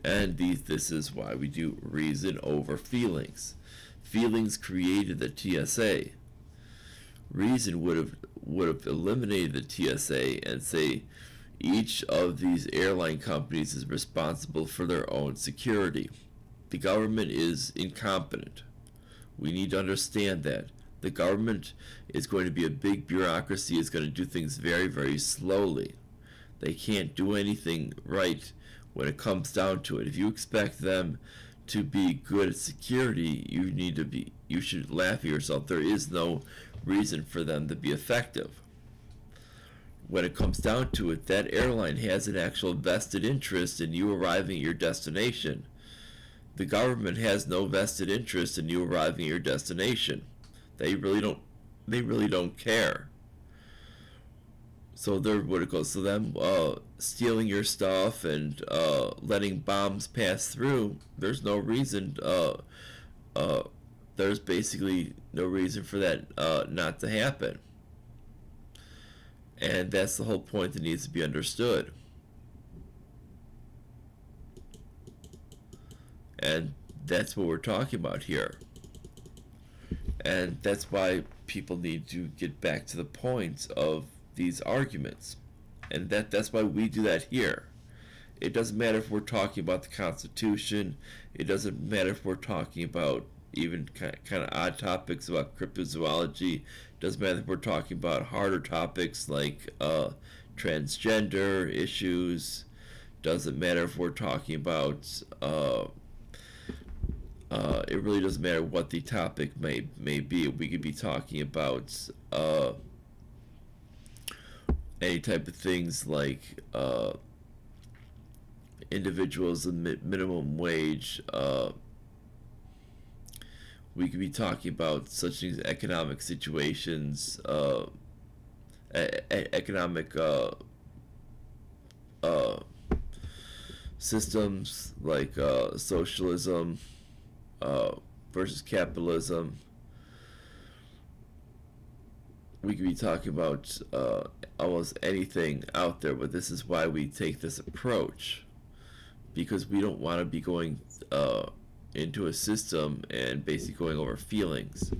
And this is why we do reason over feelings. Feelings created the TSA. Reason would have eliminated the TSA and say each of these airline companies is responsible for their own security. The government is incompetent. We need to understand that. The government is going to be a big bureaucracy. It's going to do things very, very slowly. They can't do anything right when it comes down to it. If you expect them to be good at security, you should laugh at yourself. There is no reason for them to be effective. When it comes down to it, that airline has an actual vested interest in you arriving at your destination. The government has no vested interest in you arriving at your destination. They really don't care. So they're what it goes. So them stealing your stuff and letting bombs pass through, there's no reason. There's basically no reason for that not to happen. And that's the whole point that needs to be understood. And that's what we're talking about here. And that's why people need to get back to the point of these arguments. And that's why we do that here. It doesn't matter if we're talking about the Constitution. It doesn't matter if we're talking about even kind of odd topics about cryptozoology. It doesn't matter if we're talking about harder topics like transgender issues. Doesn't matter if we're talking about it really doesn't matter what the topic may be. We could be talking about any type of things like individuals in minimum wage. We could be talking about such things as economic situations, economic systems like socialism versus capitalism. We could be talking about almost anything out there, but this is why we take this approach, because we don't want to be going into a system and basically going over feelings,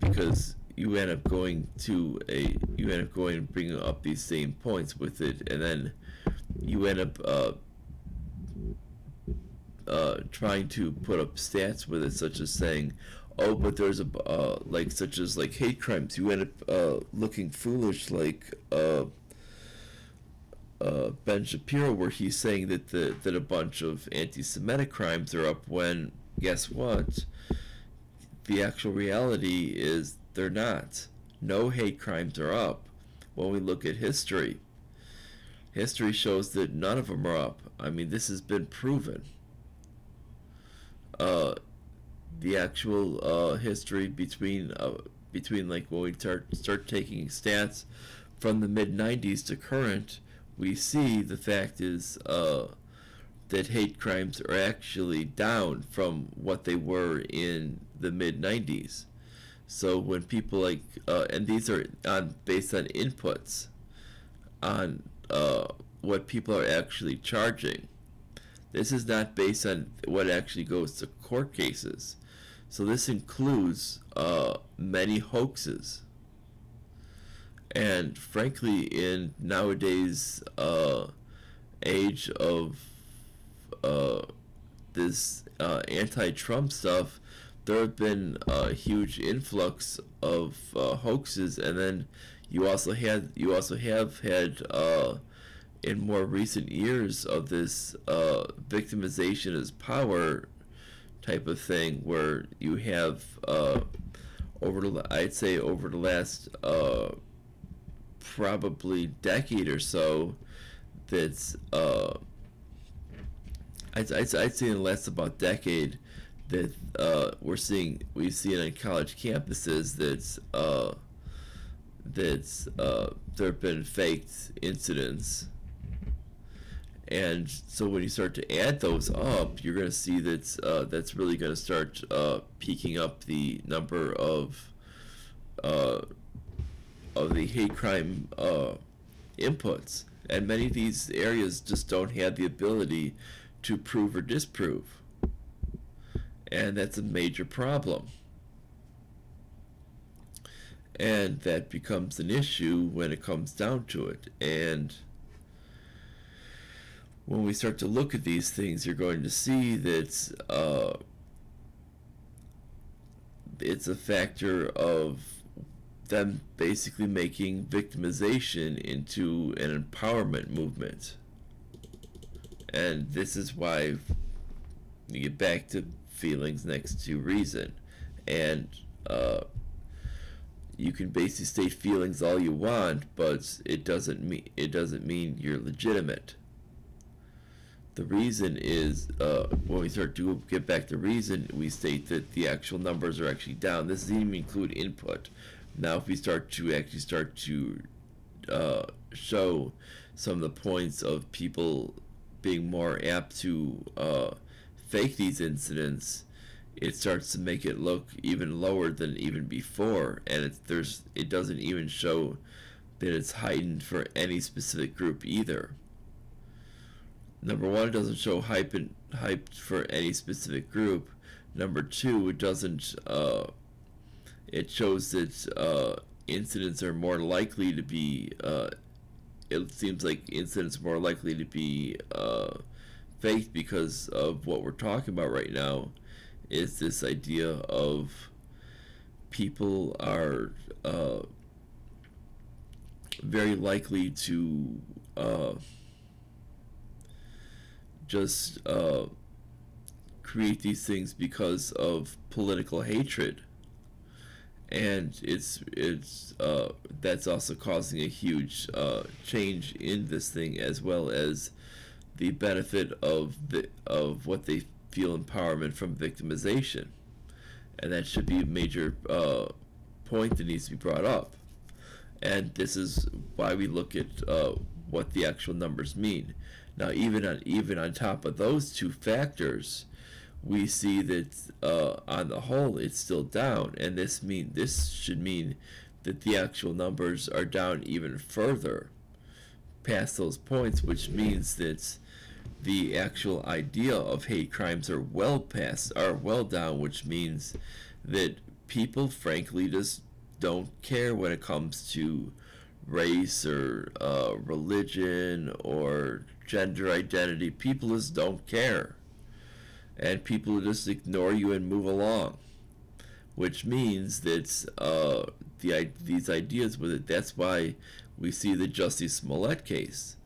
because you end up going and bringing up these same points with it, and then you end up trying to put up stats with it, such as saying, oh, but there's such as hate crimes. You end up looking foolish, like Ben Shapiro, where he's saying that a bunch of anti-Semitic crimes are up, when guess what? The actual reality is they're not. No hate crimes are up. When we look at history, history shows that none of them are up. I mean, this has been proven. The actual history between like when we start taking stats from the mid-90s to current, we see the fact is that hate crimes are actually down from what they were in the mid-90s. So when people and these are based on inputs on what people are actually charging. This is not based on what actually goes to court cases. So this includes many hoaxes. And frankly, in nowadays age of this anti-Trump stuff, there have been a huge influx of hoaxes, and then you also have had in more recent years of this victimization as power type of thing, where you have over the last probably decade or so, that's I'd say in the last about decade, that we've seen on college campuses there have been faked incidents. And so when you start to add those up, you're going to see that's really going to start peaking up the number of the hate crime inputs. And many of these areas just don't have the ability to prove or disprove. And that's a major problem. And that becomes an issue when it comes down to it. And when we start to look at these things, you're going to see that it's a factor of them basically making victimization into an empowerment movement. And this is why you get back to feelings next to reason. And you can basically state feelings all you want, but it doesn't mean you're legitimate. The reason is, when we start to get back to reason, we state that the actual numbers are actually down. This doesn't even include input. Now, if we start to show some of the points of people being more apt to fake these incidents, it starts to make it look even lower than even before, and it doesn't even show that it's heightened for any specific group either. Number one, it doesn't show hyped for any specific group. Number two, it doesn't. It shows that incidents are more likely to be. It seems like incidents are more likely to be faked because of what we're talking about right now. Is this idea of people are very likely to just create these things because of political hatred, and it's that's also causing a huge change in this thing, as well as the benefit of what they feel empowerment from victimization. And that should be a major point that needs to be brought up. And this is why we look at what the actual numbers mean. Now, even on top of those two factors, we see that on the whole it's still down, and this should mean that the actual numbers are down even further past those points, which means that the actual idea of hate crimes are well down, which means that people frankly just don't care when it comes to race or religion or gender identity. People just don't care, and people just ignore you and move along, which means that these ideas with it. That's why we see the Jussie Smollett case.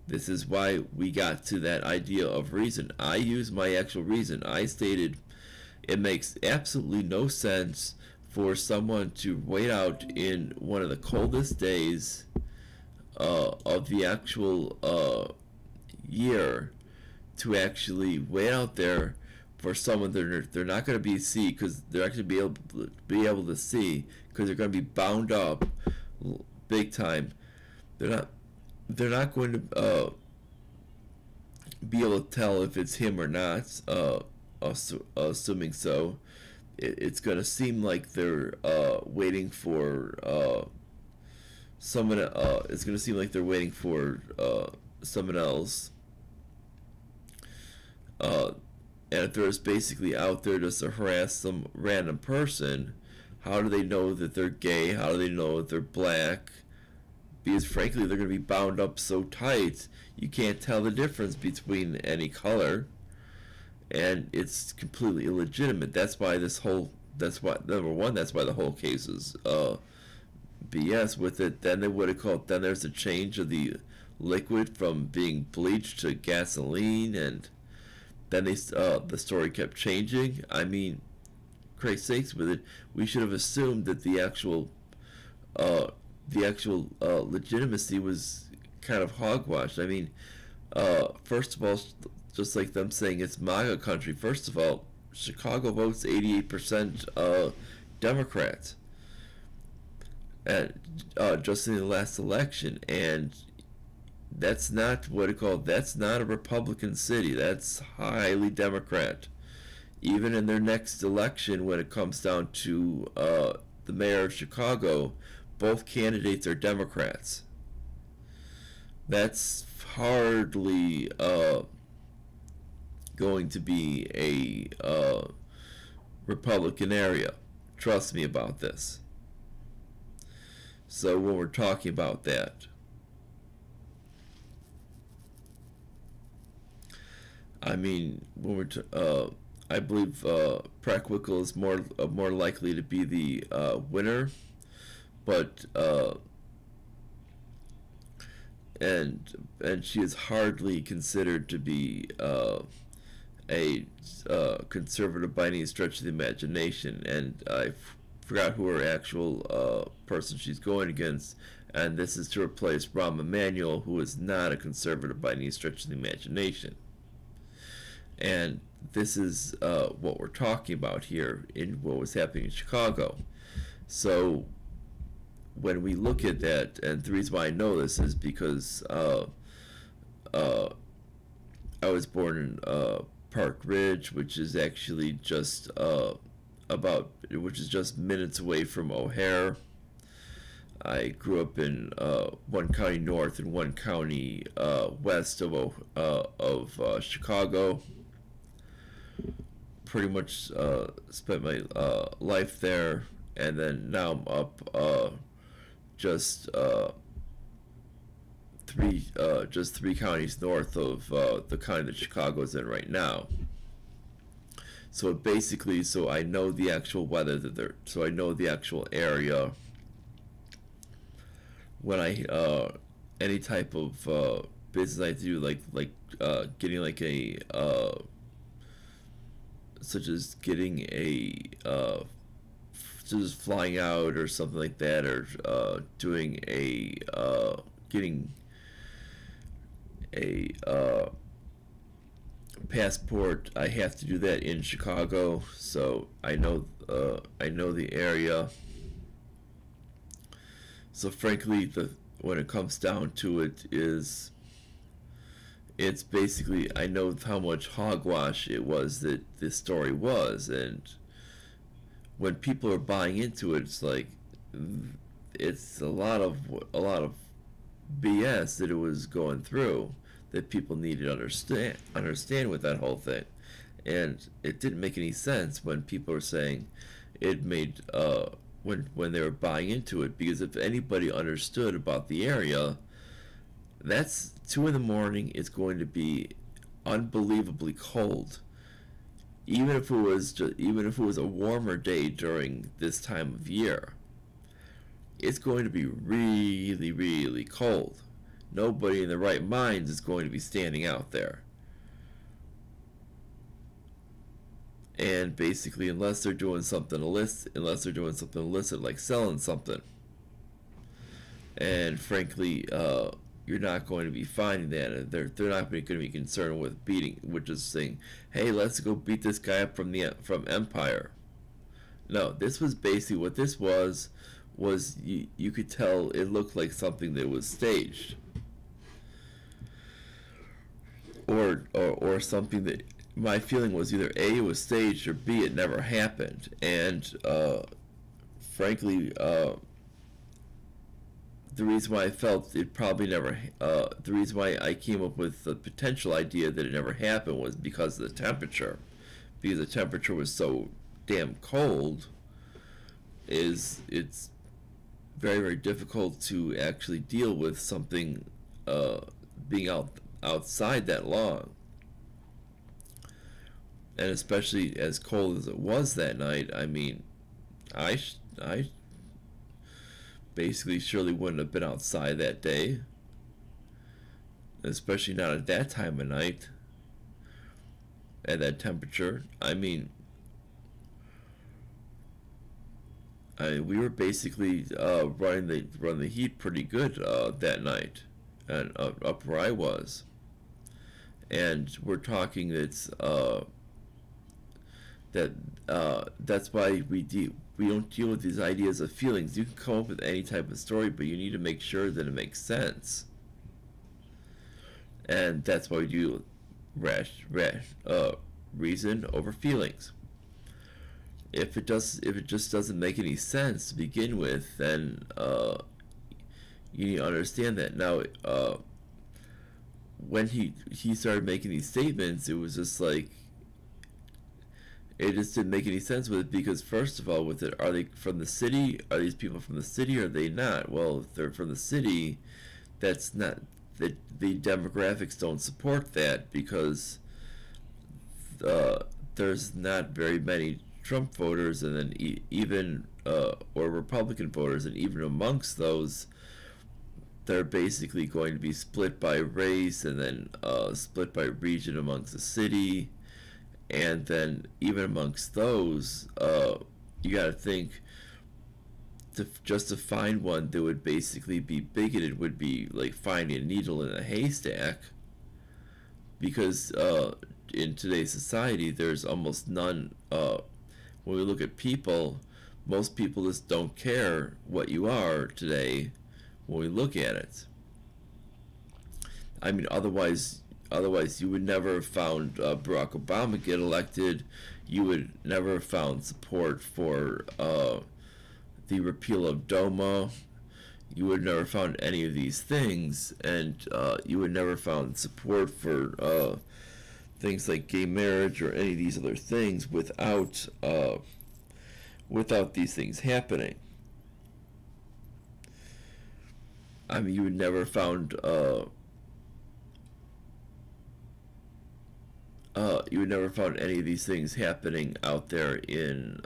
This is why we got to that idea of reason. I used my actual reason. I stated it makes absolutely no sense for someone to wait out in one of the coldest days of the actual year, to actually wait out there for someone they're not going to be see, because they're actually be able to see, because they're going to be bound up big time. They're not going to be able to tell if it's him or not, assuming so. It's going to seem like they're waiting for someone. It's going to seem like they're waiting for someone else. And if they're just basically out there just to harass some random person, how do they know that they're gay? How do they know that they're black? Because frankly, they're going to be bound up so tight, you can't tell the difference between any color. and it's completely illegitimate. That's why this whole that's why number one that's why the whole case is BS with it. Then they would have called. Then there's a change of the liquid from being bleach to gasoline, and then the story kept changing. I mean, Christ's sakes with it, we should have assumed that the actual legitimacy was kind of hogwash. I mean, first of all, just like them saying it's MAGA country. First of all, Chicago votes 88% Democrats, and just in the last election, and that's not that's not a Republican city. That's highly Democrat. Even in their next election, when it comes down to the mayor of Chicago, both candidates are Democrats. That's hardly going to be a Republican area. Trust me about this. So when we're talking about that, I mean, when we're I believe Preckwinkle is more likely to be the winner, but and she is hardly considered to be a conservative by any stretch of the imagination. And I forgot who her actual person she's going against, and this is to replace Rahm Emanuel, who is not a conservative by any stretch of the imagination. And this is what we're talking about here in what was happening in Chicago. So when we look at that, and the reason why I know this is because I was born in Park Ridge, which is actually just which is just minutes away from O'Hare. I grew up in one county north and one county west of Chicago. Pretty much spent my life there, and then now I'm up just three counties north of the county that Chicago's in right now. So basically, so I know the actual weather so I know the actual area. When I any type of business I do, like getting like a such as getting just flying out or something like that, or doing getting a passport. I have to do that in Chicago, so I know the area. So frankly, when it comes down to it, it's basically, I know how much hogwash it was that this story was, and when people are buying into it, it's like it's a lot of BS that it was going through that people needed to understand with that whole thing. And it didn't make any sense when people were saying it made when they were buying into it, because if anybody understood about the area, that's 2 in the morning. It's going to be unbelievably cold. Even if it was a warmer day during this time of year, it's going to be really, really cold. Nobody in their right mind is going to be standing out there. And basically, unless they're doing something illicit, like selling something. And frankly, you're not going to be finding that. They're not going to be concerned with saying, hey, let's go beat this guy up from Empire. No, this was basically what this was you could tell it looked like something that was staged, or something that, my feeling was either A, it was staged, or B, it never happened. And frankly, the reason why I felt it probably never, the reason why I came up with the potential idea that it never happened was because of the temperature. Because the temperature was so damn cold, it's very, very difficult to actually deal with something being outside that long. and especially as cold as it was that night, I mean, I basically surely wouldn't have been outside that day, especially not at that time of night, at that temperature. We were basically running the heat pretty good that night, and up where I was, and we're talking that's why we don't deal with these ideas of feelings. You can come up with any type of story, but you need to make sure that it makes sense, and that's why we do reason over feelings. If it just doesn't make any sense to begin with, then you need to understand that. Now, when he started making these statements, it was just like, it just didn't make any sense with it, because first of all, with it, are they from the city? Are these people from the city, or are they not? Well, if they're from the city, that's not, the demographics don't support that, because there's not very many Trump voters, and then even or Republican voters, and even amongst those, they're basically going to be split by race, and then split by region amongst the city, and then even amongst those, you got to think, just to find one that would basically be bigoted would be like finding a needle in a haystack, because in today's society there's almost none. When we look at people, most people just don't care what you are today when we look at it. I mean, otherwise you would never have found Barack Obama get elected. You would never have found support for the repeal of DOMA. You would never found any of these things, and you would never found support for things like gay marriage or any of these other things without these things happening. I mean, you would never found any of these things happening out there in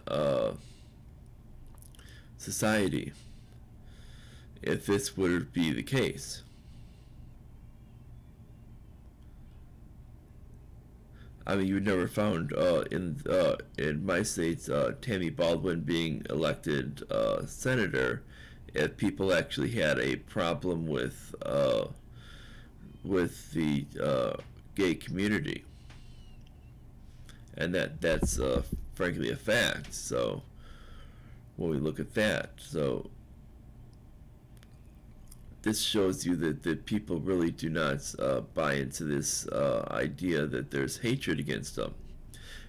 society if this would be the case. I mean, you would never found in my states Tammy Baldwin being elected senator if people actually had a problem with the gay community, and that's frankly a fact. So when we look at that, so this shows you that people really do not buy into this idea that there's hatred against them.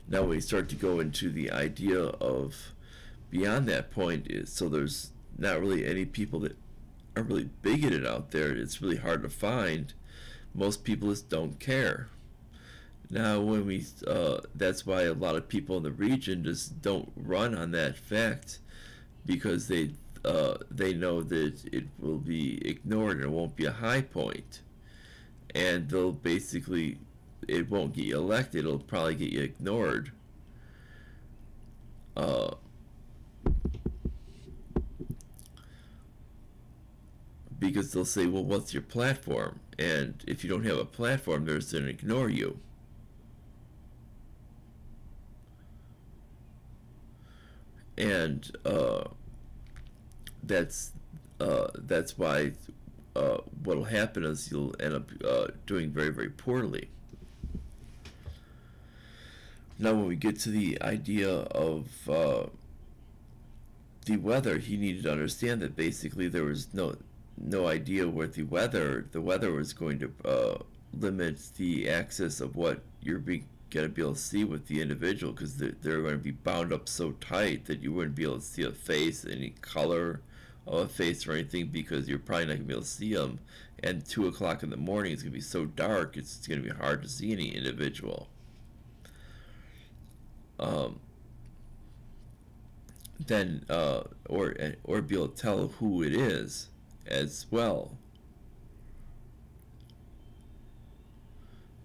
Now, when you start to go into the idea of beyond that point, so there's not really any people that are really bigoted out there. It's really hard to find. Most people just don't care. Now, when we that's why a lot of people in the region just don't run on that fact, because they know that it will be ignored and it won't be a high point, and they'll basically, it won't get you elected, it'll probably get you ignored. Because they'll say, well, what's your platform? And if you don't have a platform, they're just going to ignore you. And that's why what'll happen is you'll end up doing very, very poorly. Now, when we get to the idea of the weather, he needed to understand that basically there was no idea where the weather was going to limit the access of what you're going to be able to see with the individual, because they're going to be bound up so tight that you wouldn't be able to see a face, any color of a face or anything, because you're probably not going to be able to see them. And 2 o'clock in the morning, it's going to be so dark, it's going to be hard to see any individual. Then or be able to tell who it is as well.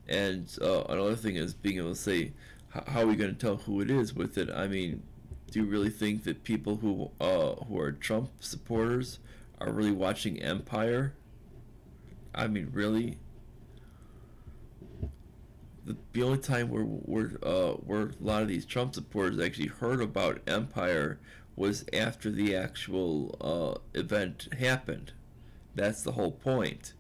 And another thing is being able to say, how are we going to tell who it is with it? I mean, do you really think that people who are Trump supporters are really watching Empire? I mean, really? The only time where a lot of these Trump supporters actually heard about Empire was after the actual event happened. That's the whole point.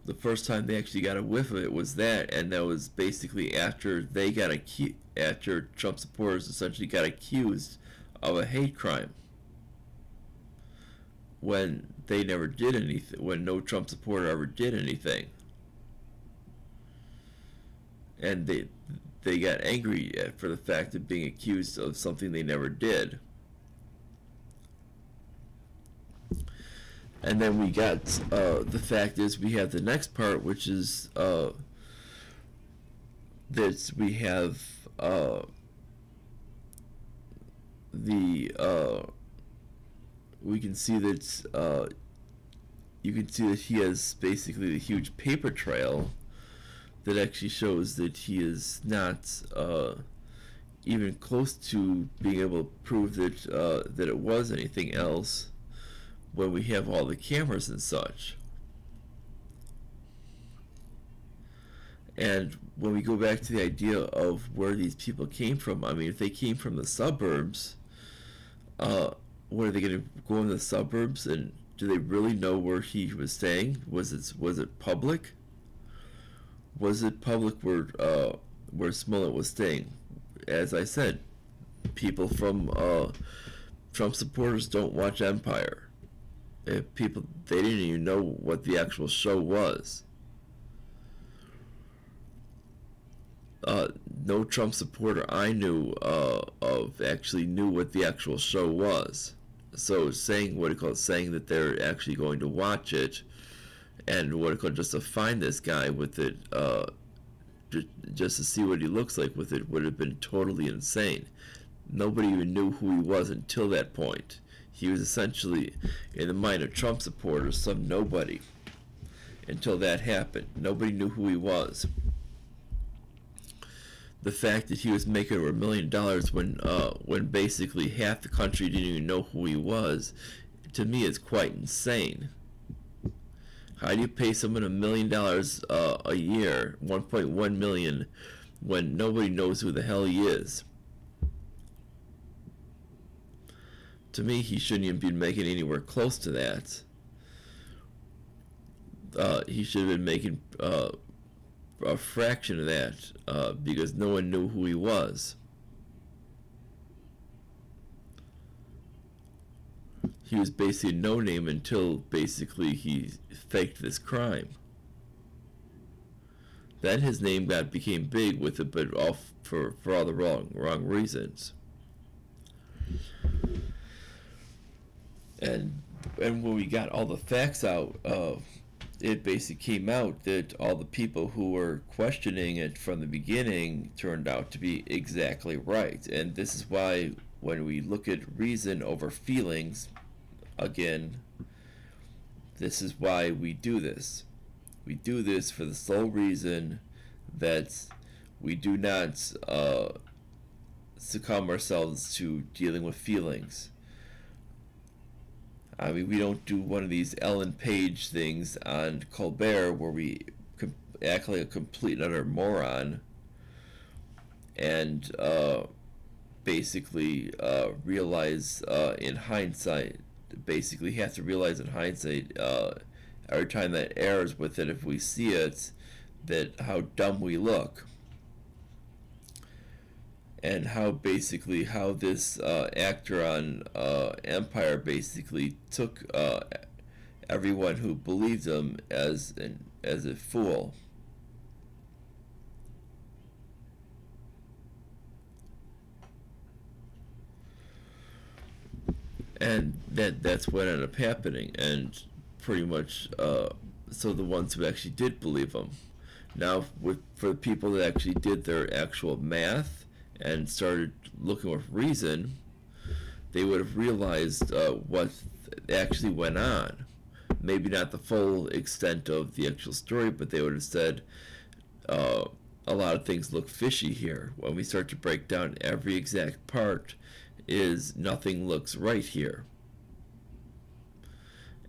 The first time they actually got a whiff of it was that, and that was basically after after Trump supporters essentially got accused of a hate crime, when they never did anything, when no Trump supporter ever did anything, and they got angry for the fact of being accused of something they never did. And then we got the fact is we have the next part, which is that we have we can see that you can see that he has basically a huge paper trail that actually shows that he is not even close to being able to prove that that it was anything else, when we have all the cameras and such. And when we go back to the idea of where these people came from, I mean, if they came from the suburbs, what are they going to go in the suburbs, and do they really know where he was staying? Was it public? Was it public where Smollett was staying? As I said, people from Trump supporters don't watch Empire. People, they didn't even know what the actual show was. No Trump supporter I knew of actually knew what the actual show was. So saying that they're actually going to watch it, and just to find this guy with it, just to see what he looks like with it, would have been totally insane. Nobody even knew who he was until that point. He was essentially, in the mind of Trump supporters, some nobody. Until that happened, nobody knew who he was. The fact that he was making over $1 million when basically half the country didn't even know who he was, to me is quite insane. How do you pay someone $1 million a year, 1.1 million, when nobody knows who the hell he is? To me, he shouldn't even be making anywhere close to that. He should have been making a fraction of that, because no one knew who he was. He was basically no name until basically he faked this crime. Then his name became big with it, but all for all the wrong reasons. And when we got all the facts out, it basically came out that all the people who were questioning it from the beginning turned out to be exactly right. And this is why when we look at reason over feelings, again, this is why we do this. We do this for the sole reason that we do not succumb ourselves to dealing with feelings. I mean, we don't do one of these Ellen Page things on Colbert where we act like a complete and utter moron and basically realize in hindsight, basically have to realize in hindsight every time that errors with it, if we see it, that how dumb we look. And how this actor on Empire basically took everyone who believed him as a fool. And that's what ended up happening. And pretty much, so the ones who actually did believe him. Now, for the people that actually did their actual math and started looking with reason, they would have realized what actually went on. Maybe not the full extent of the actual story, but they would have said, uh, a lot of things look fishy here. When we start to break down every exact part, is nothing looks right here.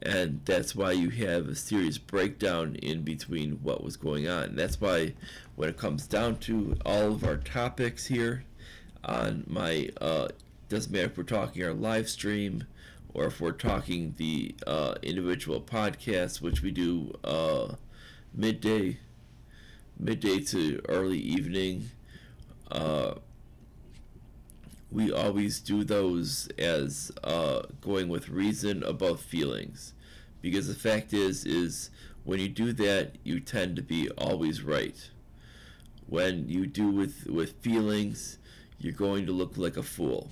And that's why you have a serious breakdown in between what was going on. That's why when it comes down to all of our topics here on my, doesn't matter if we're talking our live stream or if we're talking the individual podcasts, which we do midday to early evening, we always do those as going with reason above feelings, because the fact is when you do that, you tend to be always right. When you do with feelings, you're going to look like a fool.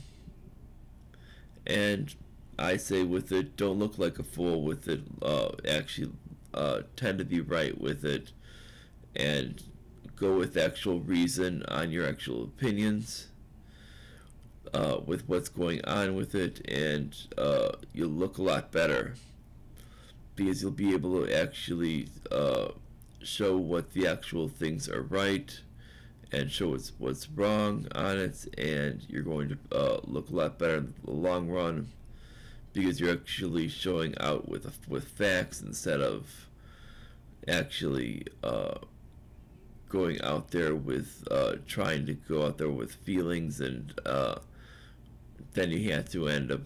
And I say with it, don't look like a fool with it. Actually, tend to be right with it, and go with actual reason on your actual opinions. With what's going on with it, and you'll look a lot better, because you'll be able to actually show what the actual things are right and show what's wrong on it, and you're going to look a lot better in the long run, because you're actually showing out with facts instead of actually going out there with trying to go out there with feelings, and then you have to end up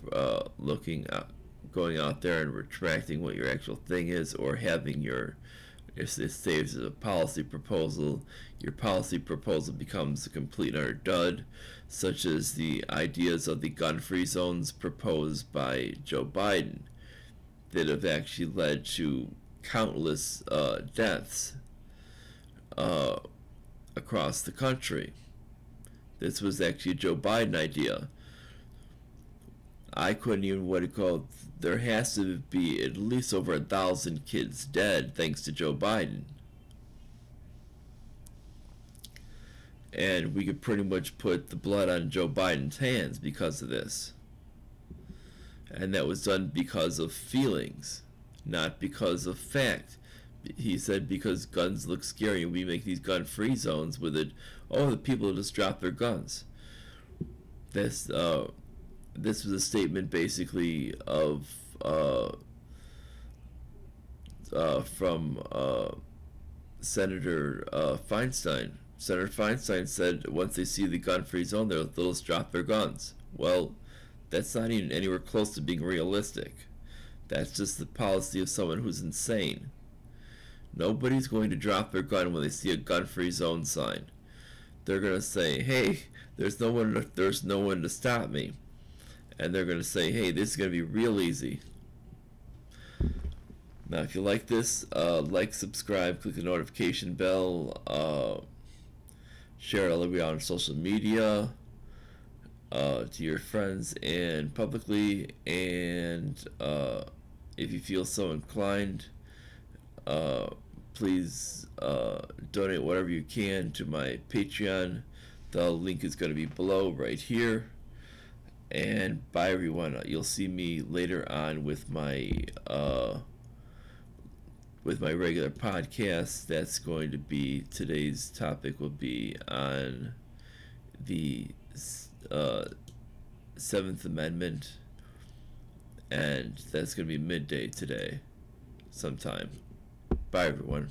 going out there and retracting what your actual thing is, or having your, if it saves a policy proposal, your policy proposal becomes a complete and utter dud, such as the ideas of the gun-free zones proposed by Joe Biden that have actually led to countless deaths across the country. This was actually a Joe Biden idea. I couldn't even there has to be at least over 1,000 kids dead thanks to Joe Biden. And we could pretty much put the blood on Joe Biden's hands because of this. And that was done because of feelings, not because of fact. He said because guns look scary and we make these gun-free zones with it, the people will just drop their guns. This was a statement basically of from Senator Feinstein. Senator Feinstein said once they see the gun-free zone, they'll just drop their guns. Well, that's not even anywhere close to being realistic. That's just the policy of someone who's insane. Nobody's going to drop their gun when they see a gun-free zone sign. They're going to say, hey, there's no one to stop me. And they're going to say, hey, this is going to be real easy. Now, if you like this, like, subscribe, click the notification bell, share it all over on social media, to your friends and publicly, and if you feel so inclined, please donate whatever you can to my Patreon. The link is going to be below right here. And bye everyone. You'll see me later on with my regular podcast. That's going to be, today's topic will be on the 7th Amendment, and that's going to be midday today sometime. Bye everyone.